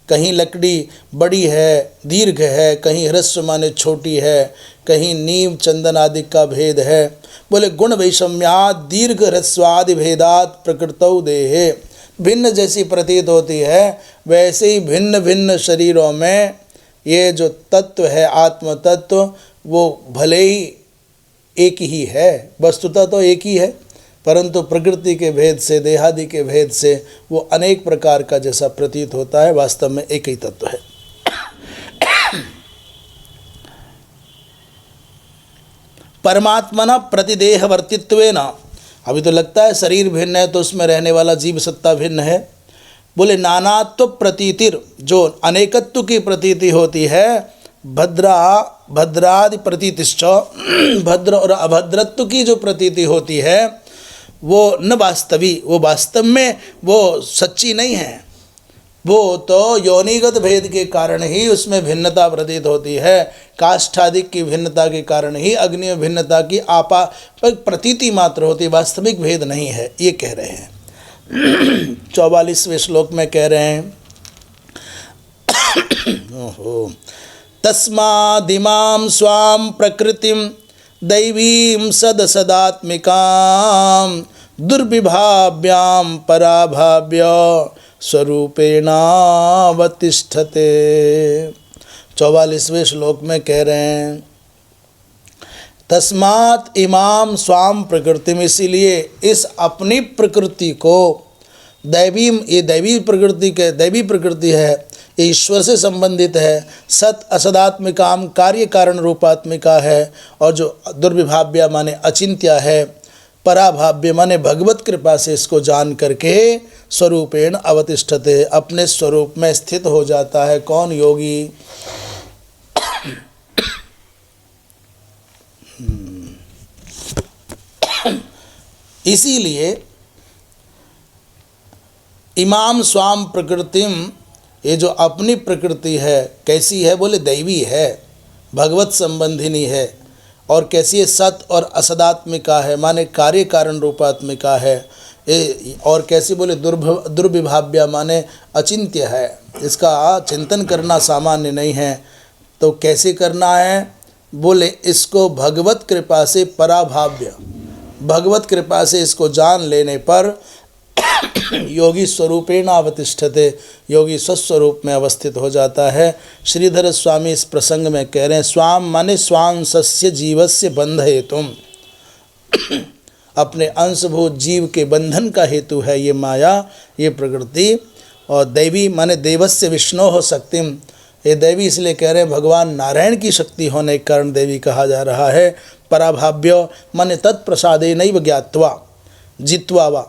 कहीं लकड़ी बड़ी है, दीर्घ है, कहीं ह्रस्व माने छोटी है, कहीं नीम चंदन आदि का भेद है। बोले गुण वैषम्यात् दीर्घ ह्रस्वादि भेदात् प्रकृतौ देहे, भिन्न जैसी प्रतीत होती है वैसे ही भिन्न भिन्न शरीरों में ये जो तत्व है आत्म तत्व वो भले ही एक ही है, वस्तुतः तो एक ही है, परंतु प्रकृति के भेद से, देहादि के भेद से वो अनेक प्रकार का जैसा प्रतीत होता है, वास्तव में एक ही तत्व है। परमात्मना प्रतिदेहवर्तित्वेन, अभी तो लगता है शरीर भिन्न है तो उसमें रहने वाला जीव सत्ता भिन्न है। बोले नानात्व प्रतीतिर, जो अनेकत्व की प्रतीति होती है, भद्रादि प्रतीतिश्च, भद्र और अभद्रत्व की जो प्रतीति होती है वो न वास्तवी, वो वास्तव में वो सच्ची नहीं है, वो तो योनिगत भेद के कारण ही उसमें भिन्नता प्रतीत होती है, काष्ठादिक की भिन्नता के कारण ही अग्नि भिन्नता की आपा प्रतीति मात्र होती, वास्तविक भेद नहीं है, ये कह रहे हैं। 44वें श्लोक में कह रहे हैं तस्मादिमां स्वां प्रकृतिं दैवीं सदसदात्मिकां दुर्विभाव्यां पराभाव्य स्वरूपेणावतिष्ठते। 44वें श्लोक में कह रहे हैं तस्मात् इमां स्वाम प्रकृतिम, इसीलिए इस अपनी प्रकृति को दैवीम, ये दैवी प्रकृति है, ये ईश्वर से संबंधित है, सत असदात्मिकाम कार्य कारण रूपात्मिका है, और जो दुर्विभाव्य माने अचिंत्य है, पराभाव्य माने भगवत कृपा से इसको जान करके स्वरूपेण अवतिष्ठते, अपने स्वरूप में स्थित हो जाता है। कौन? योगी। इसीलिए इमाम स्वाम प्रकृतिम, ये जो अपनी प्रकृति है कैसी है? बोले दैवी है, भगवत संबंधिनी है, और कैसी है? सत और असदात्मिका है, माने कार्य कारण रूपात्मिका है। और कैसी? बोले दुर्विभाव्या माने अचिंत्य है, इसका चिंतन करना सामान्य नहीं है। तो कैसे करना है? बोले इसको भगवत कृपा से पराभाव्य, भगवत कृपा से इसको जान लेने पर योगी स्वरूपेण अवतिष्ठते, योगी स्वस्वरूप में अवस्थित हो जाता है। श्रीधर स्वामी इस प्रसंग में कह रहे हैं स्वाम माने स्वांशस्य जीवस्य बंध हेतुम, अपने अंशभूत जीव के बंधन का हेतु है ये माया, ये प्रकृति। और दैवी माने देवस्य विष्णोः शक्तिम, ये दैवी इसलिए कह रहे हैं भगवान नारायण की शक्ति होने के कारण देवी कहा जा रहा है। पराभाव्य माने तत्प्रसादे नैव ज्ञात्वा जित्वा वा,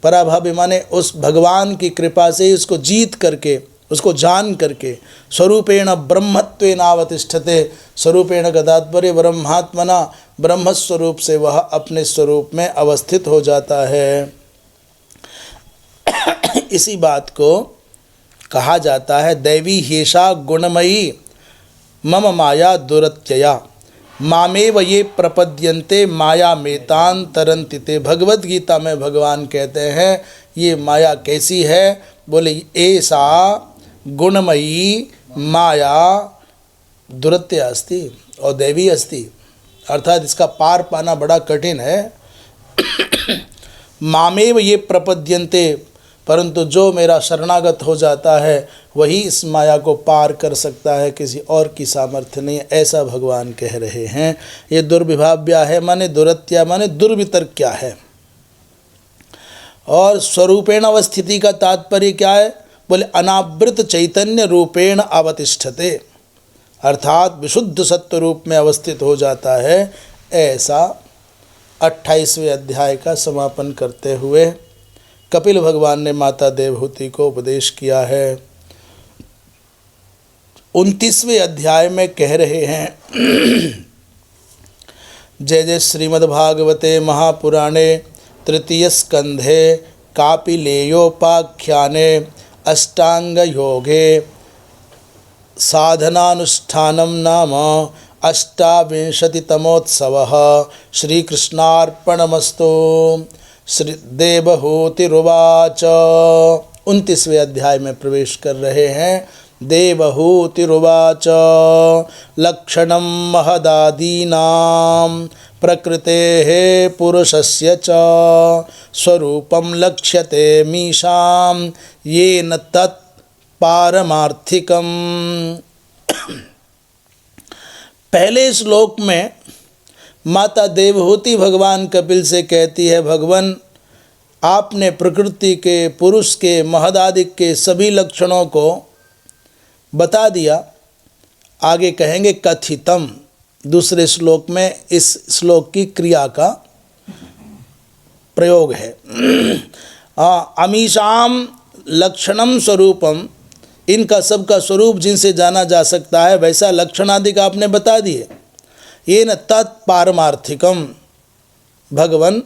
पराभाव्य माने उस भगवान की कृपा से उसको जीत करके, उसको जान करके, स्वरूपेण ब्रह्मत्वेन अवतिष्ठते, स्वरूपेण का तात्पर्य ब्रह्मात्मना, ब्रह्मस्वरूप से वह अपने स्वरूप में अवस्थित हो जाता है। इसी बात को कहा जाता है दैवी हेषा गुणमयी मम माया दुरत्यया मामेव ये प्रपद्यन्ते माया मेतान तरन्ति ते। भगवत गीता में भगवान कहते हैं ये माया कैसी है? बोले ऐसा गुणमयी माया दुरत्य अस्ति और दैवी अस्ति, अर्थात इसका पार पाना बड़ा कठिन है। मामेव ये प्रपद्यन्ते, परंतु जो मेरा शरणागत हो जाता है वही इस माया को पार कर सकता है, किसी और की सामर्थ्य नहीं, ऐसा भगवान कह रहे हैं। ये दुर्विभाव्या है माने दुरत्या माने दुर्वितर्क्या है। और स्वरूपेण अवस्थिति का तात्पर्य क्या है? बोले अनावृत चैतन्य रूपेण अवतिष्ठते, अर्थात विशुद्ध सत्व रूप में अवस्थित हो जाता है। ऐसा 28वें अध्याय का समापन करते हुए कपिल भगवान ने माता देवहूति को उपदेश किया है। 29वें अध्याय में कह रहे हैं जय जय श्रीमद्भागवते महापुराणे तृतीय स्कंधे कापिलेयोपाख्याने अष्टांग योगे साधनानुष्ठानं नाम अष्टाविंशतितमोत्सवः। श्रीकृष्णार्पणमस्तु। श्री देवहूतिरुवाच 29वें अध्याय में प्रवेश कर रहे हैं। देवहूतिरुवाच लक्षणं महदादीनां प्रकृतेः पुरुषस्य च स्वरूपं लक्ष्यते मीशां येन तत् पारमार्थिकम्। पहले श्लोक में माता देवहूति भगवान कपिल से कहती है, भगवान आपने प्रकृति के, पुरुष के, महदादिक के सभी लक्षणों को बता दिया। आगे कहेंगे कथितम, दूसरे श्लोक में इस श्लोक की क्रिया का प्रयोग है। अमीशाम लक्षणम स्वरूपम, इनका सबका स्वरूप जिनसे जाना जा सकता है वैसा लक्षणादिक आपने बता दिए। ये न तत्पारमार्थिकम, भगवान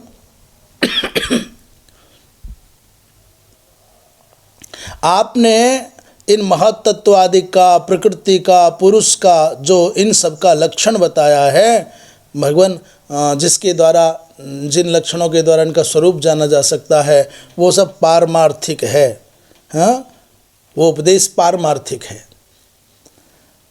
आपने इन महत्त्वादि का, प्रकृति का, पुरुष का, जो इन सब का लक्षण बताया है भगवान, जिसके द्वारा, जिन लक्षणों के द्वारा इनका स्वरूप जाना जा सकता है वो सब पारमार्थिक है। हाँ, वो उपदेश पारमार्थिक है।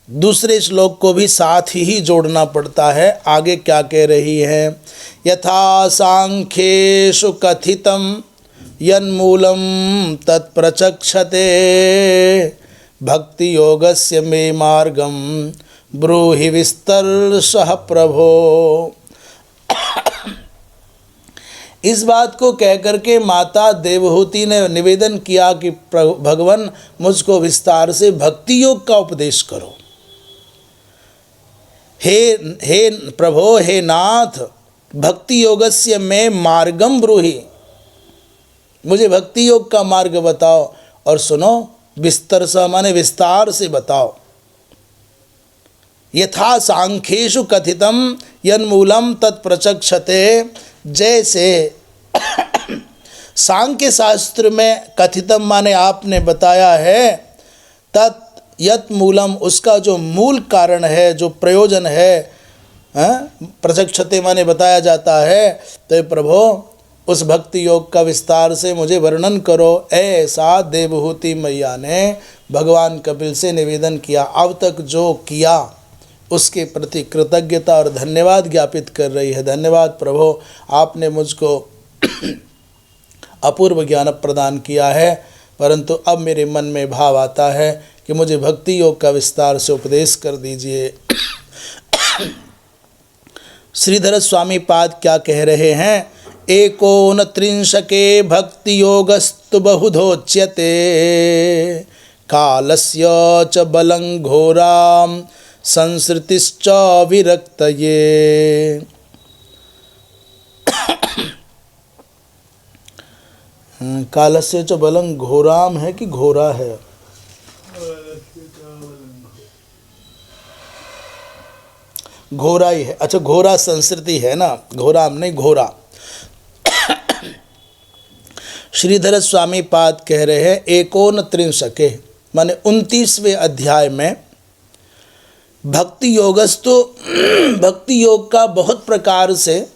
दूसरे श्लोक को भी साथ ही जोड़ना पड़ता है। आगे क्या कह रही है, यथा सांख्येषु कथितम यन्मूलं तत्प्रचक्षते भक्ति योगस्य मे मार्गम ब्रूहि विस्तरशः प्रभो। इस बात को कहकर के माता देवहूति ने निवेदन किया कि भगवान मुझको विस्तार से भक्ति योग का उपदेश करो। हे प्रभो, हे नाथ, भक्ति योगस्य मे मार्गम ब्रूहि, मुझे भक्ति योग का मार्ग बताओ। और सुनो, विस्तरशः माने विस्तार से बताओ। यथा सांख्येषु कथितम यन्मूलम तत्प्रचक्षते, जैसे सांख्य शास्त्र में कथितम माने आपने बताया है, तत् यत् मूलम, उसका जो मूल कारण है, जो प्रयोजन है, प्रचक्षते माने बताया जाता है। तो प्रभु उस भक्ति योग का विस्तार से मुझे वर्णन करो। ऐसा देवहूति मैया ने भगवान कपिल से निवेदन किया। अब तक जो किया उसके प्रति कृतज्ञता और धन्यवाद ज्ञापित कर रही है। धन्यवाद प्रभु, आपने मुझको अपूर्व ज्ञान प्रदान किया है, परंतु अब मेरे मन में भाव आता है कि मुझे भक्ति योग का विस्तार से उपदेश कर दीजिए। श्रीधर स्वामी पाद क्या कह रहे हैं, 39 भक्ति योगस्तु बहुधोच्यते कालस्य च बलं घोराम संसृतिश्च विरक्तये। कालस्य च बलं घोराम है कि घोरा है? घोरा ही है। अच्छा, घोरा संस्कृति है ना, घोराम नहीं, घोरा। श्रीधर स्वामी पाद कह रहे हैं 39 माने 29वें अध्याय में भक्ति योगस्तु, भक्ति योग का बहुत प्रकार से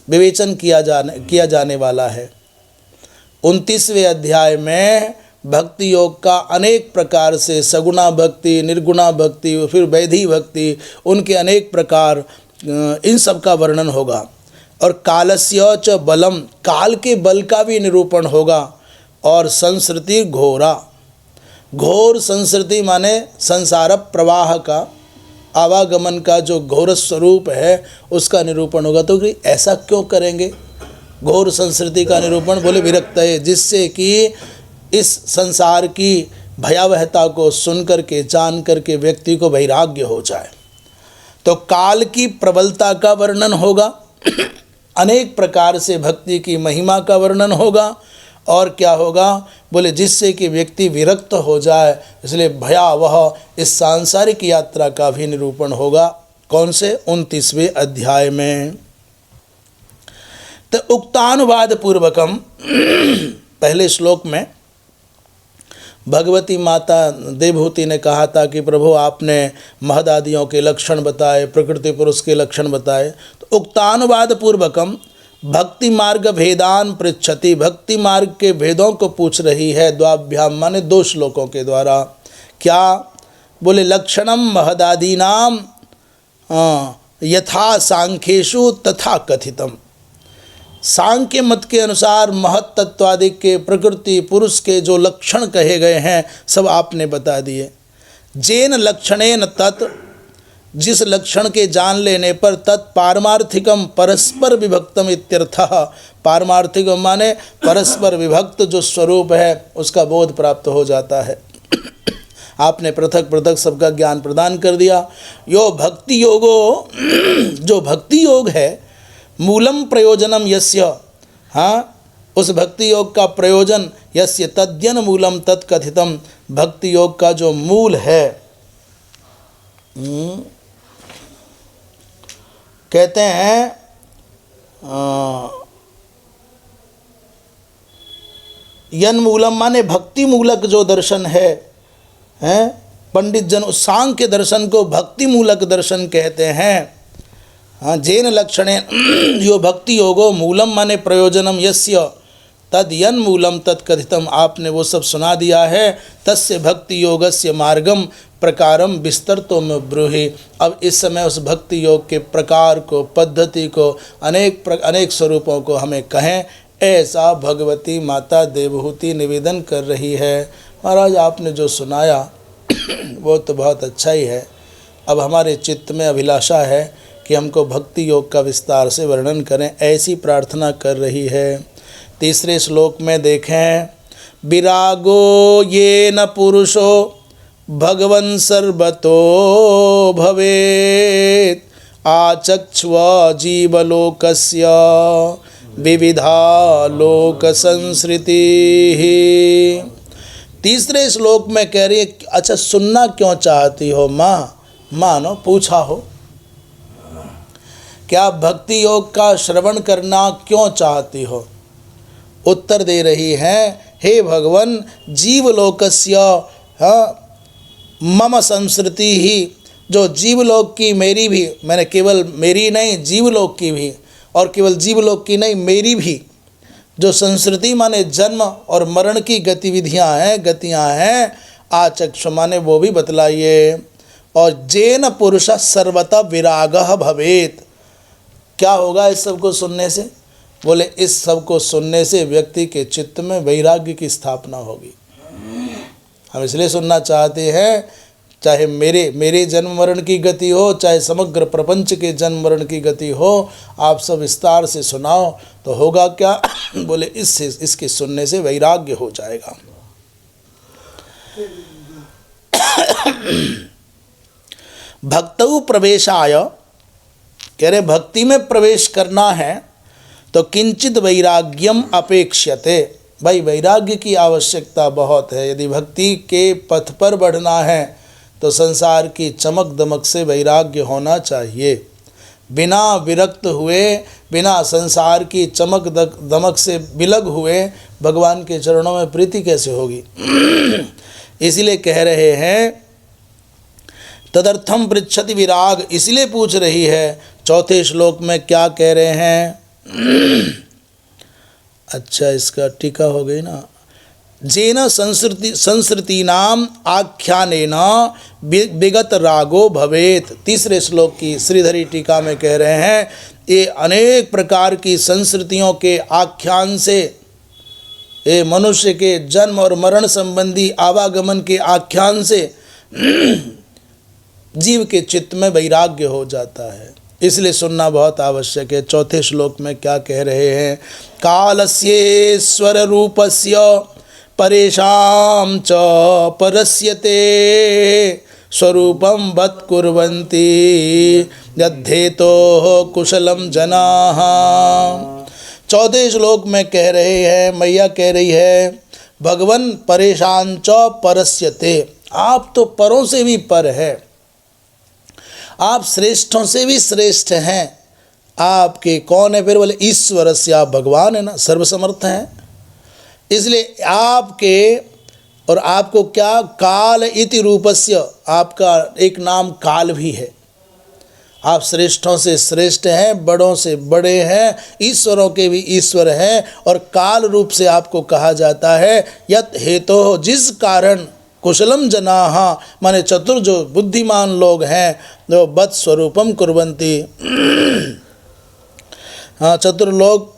विवेचन किया जाने वाला है। 29वें अध्याय में भक्ति योग का अनेक प्रकार से, सगुणा भक्ति, निर्गुणा भक्ति, फिर वैधि भक्ति, उनके अनेक प्रकार, इन सब का वर्णन होगा। और कालस्य च बलम, काल के बल का भी निरूपण होगा। और संस्कृति घोरा, घोर संस्कृति माने संसार प्रवाह का, आवागमन का जो घोर स्वरूप है उसका निरूपण होगा। तो कि ऐसा क्यों करेंगे घोर संस्कृति का निरूपण? बोले विरक्त है, जिससे कि इस संसार की भयावहता को सुन करके, जान करके व्यक्ति को वैराग्य हो जाए। तो काल की प्रबलता का वर्णन होगा, अनेक प्रकार से भक्ति की महिमा का वर्णन होगा। और क्या होगा? बोले जिससे कि व्यक्ति विरक्त हो जाए, इसलिए भयावह इस सांसारिक यात्रा का भी निरूपण होगा। कौन से? 29वें अध्याय में। तो उक्तानुवाद पूर्वकम, पहले श्लोक में भगवती माता देवहूति ने कहा था कि प्रभु आपने महदादियों के लक्षण बताए, प्रकृति पुरुष के लक्षण बताए। तो उक्तानुवाद पूर्वकम भक्ति मार्ग भेदान पृच्छति, भक्ति मार्ग के भेदों को पूछ रही है द्वाभ्याम माने 2 श्लोकों के द्वारा। क्या बोले? लक्षणम महदादीनाम यथा सांख्येषु तथा कथितम, सांख्य मत के अनुसार महत तत्वादि के प्रकृति पुरुष के जो लक्षण कहे गए हैं सब आपने बता दिए। जेन लक्षणेन तत्, जिस लक्षण के जान लेने पर तत् पारमार्थिकम परस्पर विभक्तम इत्यर्थः, पारमार्थिक माने परस्पर विभक्त जो स्वरूप है उसका बोध प्राप्त हो जाता है। आपने पृथक पृथक सबका ज्ञान प्रदान कर दिया। यो भक्ति योगो, जो भक्ति योग है, मूलम प्रयोजनम यस्य, हाँ उस भक्ति योग का प्रयोजन, यस्य तद्यन मूलम तत्कथितम, भक्ति योग का जो मूल है, कहते हैं यन मूलम माने भक्ति मूलक जो दर्शन है, हैं पंडित जन सांख्य दर्शन को भक्ति मूलक दर्शन कहते हैं। हाँ, जेन लक्षणे यो भक्ति योगो मूलम माने प्रयोजनम यस्य तद यन मूलम तत्कथितम, आपने वो सब सुना दिया है। तस्य भक्ति योगस्य मार्गम प्रकारम विस्तरतो में ब्रूहि। अब इस समय उस भक्ति योग के प्रकार को, पद्धति को, अनेक स्वरूपों को हमें कहें, ऐसा भगवती माता देवहूति निवेदन कर रही है। महाराज आपने जो सुनाया वो तो बहुत अच्छा ही है। अब हमारे चित्त में अभिलाषा है कि हमको भक्ति योग का विस्तार से वर्णन करें, ऐसी प्रार्थना कर रही है। 3 श्लोक में देखें, विरागो ये न पुरुषो भगवन् सर्वतो भवेत्, आचक्ष्व जीवलोकस्य विविधा लोक संस्कृति। 3 श्लोक में कह रही है, अच्छा सुनना क्यों चाहती हो माँ? मानो पूछा हो, क्या भक्ति योग का श्रवण करना क्यों चाहती हो? उत्तर दे रही हैं, हे भगवन, जीवलोकस्य मम संस्कृति ही, जो जीवलोक की मेरी भी, मैंने केवल मेरी नहीं जीवलोक की भी, और केवल जीवलोक की नहीं मेरी भी जो संस्कृति माने जन्म और मरण की गतियाँ हैं, आचक्ष माने वो भी बतलाइए। और जेन पुरुष सर्वतः विरागः भवेत्, क्या होगा इस सब को सुनने से? बोले इस सब को सुनने से व्यक्ति के चित्त में वैराग्य की स्थापना होगी। हम इसलिए सुनना चाहते हैं, चाहे मेरे जन्म मरण की गति हो, चाहे समग्र प्रपंच के जन्म मरण की गति हो, आप सब विस्तार से सुनाओ तो होगा क्या? बोले इसके सुनने से वैराग्य हो जाएगा। भक्तौ प्रवेशाय, कह रहे भक्ति में प्रवेश करना है तो किंचित वैराग्यम अपेक्ष्यते, भाई वैराग्य की आवश्यकता बहुत है। यदि भक्ति के पथ पर बढ़ना है तो संसार की चमक दमक से वैराग्य होना चाहिए। बिना विरक्त हुए, बिना संसार की चमक दमक से विलग हुए भगवान के चरणों में प्रीति कैसे होगी? इसलिए कह रहे हैं तदर्थम पृच्छति विराग, इसलिए पूछ रही है। 4 श्लोक में क्या कह रहे हैं? अच्छा इसका टीका हो गई ना, जेन संस्कृति नाम आख्यानेन विगत रागो भवेत। 3 श्लोक की श्रीधरी टीका में कह रहे हैं, ये अनेक प्रकार की संस्कृतियों के आख्यान से, ये मनुष्य के जन्म और मरण संबंधी आवागमन के आख्यान से जीव के चित्त में वैराग्य हो जाता है। इसलिए सुनना बहुत आवश्यक है। 4 श्लोक में क्या कह रहे हैं? कालस्येश्वर रूपस्य परेशां च परस्यते स्वरूपं वत् कुर्वन्ति यद्धेतो कुशलम जनाः। 14 श्लोक में कह रहे हैं, मैया कह रही है, भगवन परेशां च परस्यते, आप तो परों से भी पर है, आप श्रेष्ठों से भी श्रेष्ठ हैं। आपके कौन है फिर? बोले ईश्वर से, आप भगवान है ना, सर्वसमर्थ हैं। इसलिए आपके और आपको क्या, काल इति रूपस्य, आपका एक नाम काल भी है। आप श्रेष्ठों से श्रेष्ठ हैं, बड़ों से बड़े हैं, ईश्वरों के भी ईश्वर हैं, और काल रूप से आपको कहा जाता है। यत हेतु, जिस कारण कुशलम जनाः, माने चतुर जो बुद्धिमान लोग हैं, जो बद स्वरूपम कुर्वन्ति, हाँ, चतुर लोग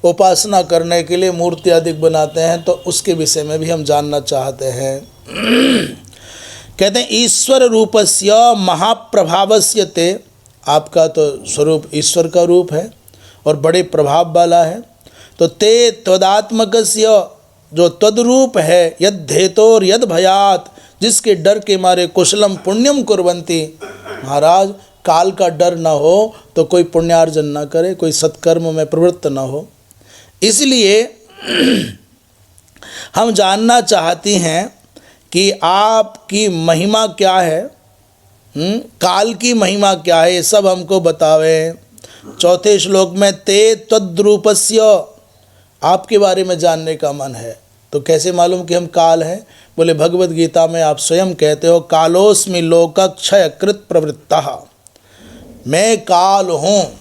उपासना करने के लिए मूर्ति अधिक बनाते हैं, तो उसके विषय में भी हम जानना चाहते हैं। कहते हैं ईश्वर रूपस्य महाप्रभावस्य ते, आपका तो स्वरूप ईश्वर का रूप है और बड़े प्रभाव वाला है। तो ते त्वदात्मकस्य, जो तद्रूप है, यद्धेतोर यद भयात, जिसके डर के मारे कुशलम पुण्यम कुर्वन्ति, महाराज काल का डर न हो तो कोई पुण्यार्जन न करे, कोई सत्कर्म में प्रवृत्त न हो। इसलिए हम जानना चाहती हैं कि आपकी महिमा क्या है, काल की महिमा क्या है, ये सब हमको बतावे। चौथे श्लोक में ते त्वद्रूपस्य, आपके बारे में जानने का मन है। तो कैसे मालूम कि हम काल हैं? बोले भगवद गीता में आप स्वयं कहते हो, कालोस्मि लोकक्षय कृत प्रवृत्तः, मैं काल हूँ।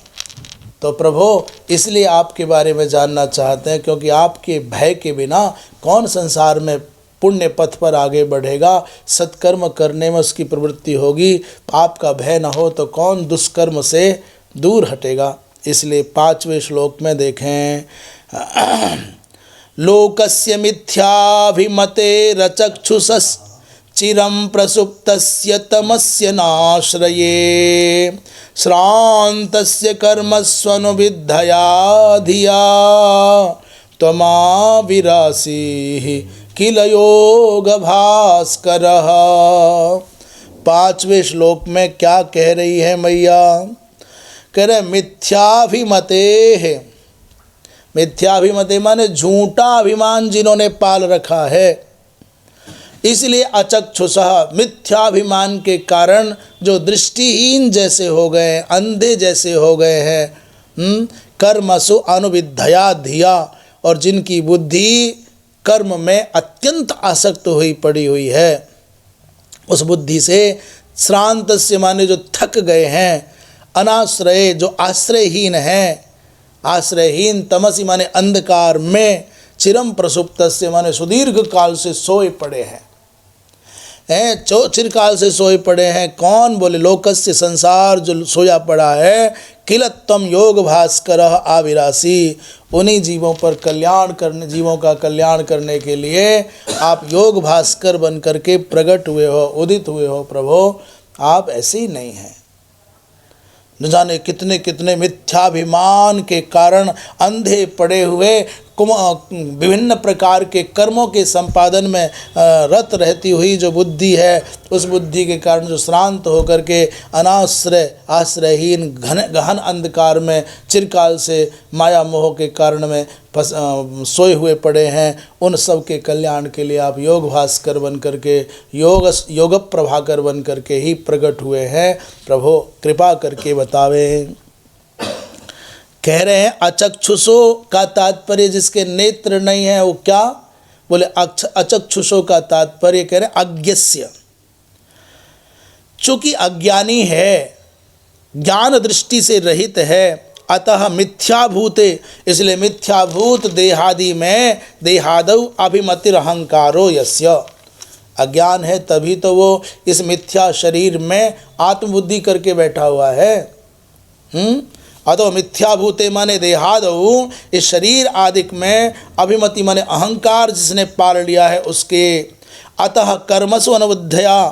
तो प्रभु इसलिए आपके बारे में जानना चाहते हैं, क्योंकि आपके भय के बिना कौन संसार में पुण्य पथ पर आगे बढ़ेगा, सत्कर्म करने में उसकी प्रवृत्ति होगी। आपका भय न हो तो कौन दुष्कर्म से दूर हटेगा। इसलिए 5वें श्लोक में देखें, लोकस्य मिथ्याभिमते रचक्षुषस् चिरं प्रसुप्तस्य तमस्य नाश्रये श्रान्तस्य कर्मस्वनुविद्धया धिया त्वमाविरासीः किल योग भास्करः। 5वें श्लोक में क्या कह रही है मैया? कह रहे मिथ्याभिमते है। मिथ्याभिमते माने झूठा अभिमान जिन्होंने पाल रखा है, इसलिए अचक्षुषः, मिथ्याभिमान के कारण जो दृष्टिहीन जैसे हो गए, अंधे जैसे हो गए हैं, कर्मसु अनुविद्धया धिया, और जिनकी बुद्धि कर्म में अत्यंत आसक्त हुई पड़ी हुई है, उस बुद्धि से श्रांतस्य माने जो थक गए हैं, अनाश्रय जो आश्रयहीन हैं, आश्रयहीन तमसी माने अंधकार में, चिरम प्रसुप्तस्य माने सुदीर्घ काल से सोए पड़े हैं, चिरकाल से सोए पड़े हैं। कौन? बोले लोकस्य, संसार जो सोया पड़ा है, किलत्तम योग भास्कर आविरासी, उन्हीं जीवों पर कल्याण करने, जीवों का कल्याण करने के लिए आप योग भास्कर बन करके प्रकट हुए हो, उदित हुए हो। प्रभु आप ऐसे ही नहीं हैं। न जाने कितने कितने मिथ्याभिमान के कारण अंधे पड़े हुए, विभिन्न प्रकार के कर्मों के संपादन में रत रहती हुई जो बुद्धि है, उस बुद्धि के कारण जो श्रांत होकर के अनाश्रय आश्रयहीन गहन अंधकार में चिरकाल से माया मोह के कारण में सोए हुए पड़े हैं, उन सब के कल्याण के लिए आप योग भास्कर बन करके, योग प्रभाकर बन करके ही प्रकट हुए हैं। प्रभु कृपा करके बतावें। कह रहे हैं अचक्षुषो का तात्पर्य जिसके नेत्र नहीं है वो क्या? बोले अचक्षुषो का तात्पर्य कह रहे हैं अज्ञस्य, चूंकि अज्ञानी है, ज्ञान दृष्टि से रहित है, अतः मिथ्याभूते, इसलिए मिथ्याभूत देहादि में देहादौ अभिमतिर अहंकारो यस्य, अज्ञान है तभी तो वो इस मिथ्या शरीर में आत्मबुद्धि करके बैठा हुआ है। अतो मिथ्याभूते माने देहादौ, इस शरीर आदिक में अभिमति माने अहंकार जिसने पाल लिया है उसके, अतः कर्मसु अनुविद्धया,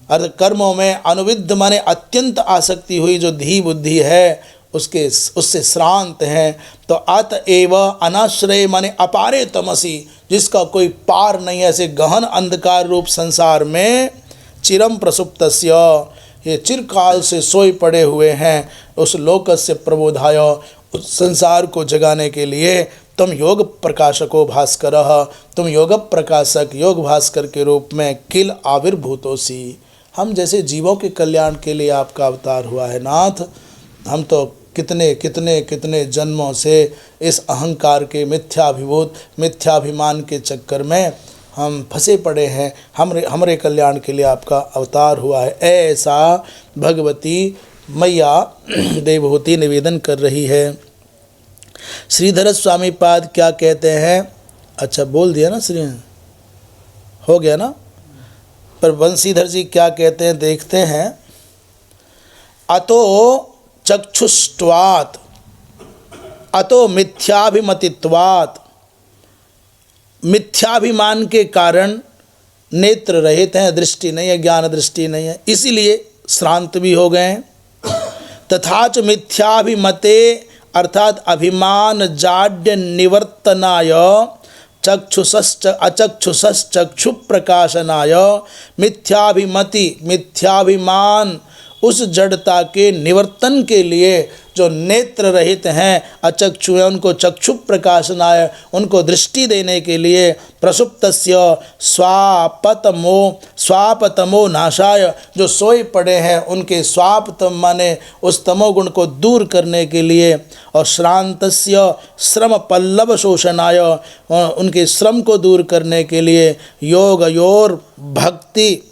अर्थ कर्मों में अनुविद्ध माने अत्यंत आसक्ति हुई जो धी बुद्धि है उससे श्रांत हैं। तो अतएव अनाश्रय माने अपारे तमसी, जिसका कोई पार नहीं है, ऐसे गहन अंधकार रूप संसार में, चिरम प्रसुप्तस्य, ये चिरकाल से सोए पड़े हुए हैं, उस लोकस्य प्रबोधाय, उस संसार को जगाने के लिए तुम योग प्रकाशको भास्करः, तुम योग प्रकाशक योग भास्कर के रूप में किल आविर्भूतोसी, हम जैसे जीवों के कल्याण के लिए आपका अवतार हुआ है नाथ। हम तो कितने कितने कितने जन्मों से इस अहंकार के मिथ्याभिमान के चक्कर में हम फंसे पड़े हैं, हमारे कल्याण के लिए आपका अवतार हुआ है। ऐसा भगवती मैया देवहूति निवेदन कर रही है। श्रीधर स्वामी पाद क्या कहते हैं? अच्छा बोल दिया ना, श्री हो गया ना। पर बंशीधर जी क्या कहते हैं देखते हैं। अतो चक्षुष्ट्वात् अतो मिथ्याभिमतित्वात्, मिथ्याभिमान के कारण नेत्र रहित हैं, दृष्टि नहीं है, ज्ञान दृष्टि नहीं है, इसीलिए श्रांत भी हो गए हैं। तथाच मिथ्याभिमते अर्थात अभिमान जाड्य निवर्तनाय अचक्षुषश्चक्षु प्रकाशनाय मिथ्याभिमति, मिथ्याभिमान उस जड़ता के निवर्तन के लिए जो नेत्र रहित हैं, अचक्षु हैं, उनको चक्षु प्रकाशनाय, उनको दृष्टि देने के लिए प्रसुप्तस्य स्वापतमो नाशाय, जो सोए पड़े हैं उनके स्वापतम माने उस तमोगुण को दूर करने के लिए, और श्रांतस्य श्रम पल्लव शोषणाय, उनके श्रम को दूर करने के लिए, योगयोर भक्ति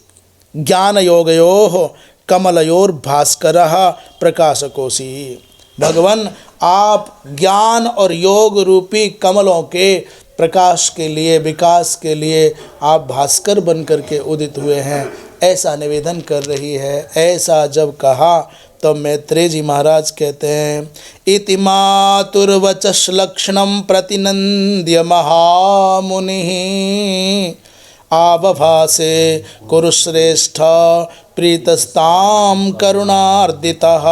ज्ञान योगयोः कमलयोर भास्करः प्रकाशकोशी। भगवान आप ज्ञान और योग रूपी कमलों के प्रकाश के लिए, विकास के लिए आप भास्कर बन करके उदित हुए हैं, ऐसा निवेदन कर रही है। ऐसा जब कहा तो मैत्रेय जी महाराज कहते हैं, इति मातुर्वचः लक्षणं प्रतिनंद्य महामुनिः आबभासे कुरुश्रेष्ठ प्रीतस्ताम करुणार्दितः।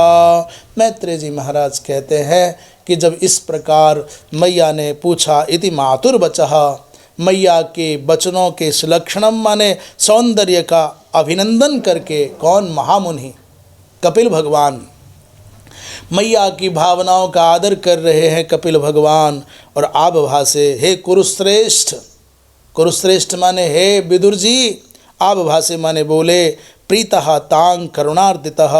मैत्रेय जी महाराज कहते हैं कि जब इस प्रकार मैया ने पूछा, इति मातुर्वचः, मैया के वचनों के सुलक्षणम माने सौंदर्य का अभिनंदन करके, कौन? महामुनि कपिल भगवान मैया की भावनाओं का आदर कर रहे हैं कपिल भगवान। और आबभासे, हे कुरुश्रेष्ठ, कुरुश्रेष्ठ माने हे विदुर जी, आबभासे माने बोले, प्रीतः तांग करुणार्दितः,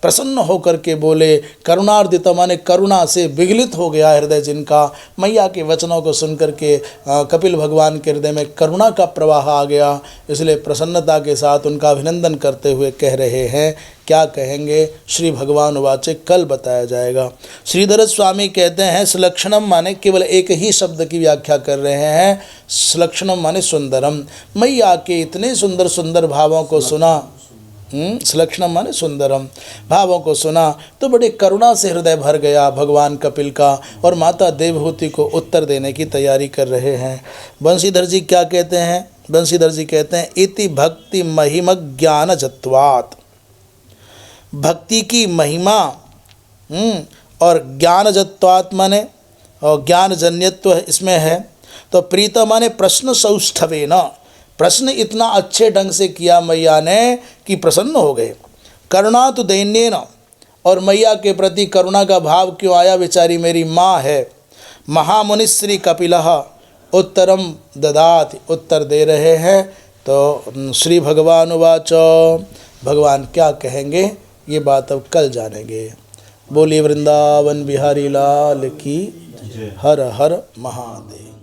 प्रसन्न होकर के बोले, करुणार्दित माने करुणा से विगलित हो गया हृदय जिनका। मैया के वचनों को सुनकर के कपिल भगवान के हृदय में करुणा का प्रवाह आ गया, इसलिए प्रसन्नता के साथ उनका अभिनंदन करते हुए कह रहे हैं। क्या कहेंगे? श्री भगवान वाचे कल बताया जाएगा। श्रीधर स्वामी कहते हैं सुलक्षणम माने केवल एक ही शब्द की व्याख्या कर रहे हैं, सुलक्षणम माने सुंदरम। मैया के इतने सुंदर सुंदर भावों को सुना, सुलक्षणम माने सुंदरम, भावों को सुना तो बड़े करुणा से हृदय भर गया भगवान कपिल का, और माता देवहूति को उत्तर देने की तैयारी कर रहे हैं। बंशीधर जी क्या कहते हैं? बंशीधर जी कहते हैं, इति भक्ति महिम ज्ञान जत्वात्, भक्ति की महिमा और ज्ञान जत्वात् माने और ज्ञान जन्यत्व इसमें है। तो प्रीत माने प्रश्न सौष्ठवे न, प्रश्न इतना अच्छे ढंग से किया मैया ने कि प्रसन्न हो गए। करुणा तो दैन्य न, और मैया के प्रति करुणा का भाव क्यों आया? बेचारी मेरी माँ है। महामुनि श्री कपिलः उत्तरम ददाति, उत्तर दे रहे हैं। तो श्री भगवान वाच, भगवान क्या कहेंगे ये बात अब कल जानेंगे। बोलिए वृंदावन बिहारी लाल की। हर हर महादेव।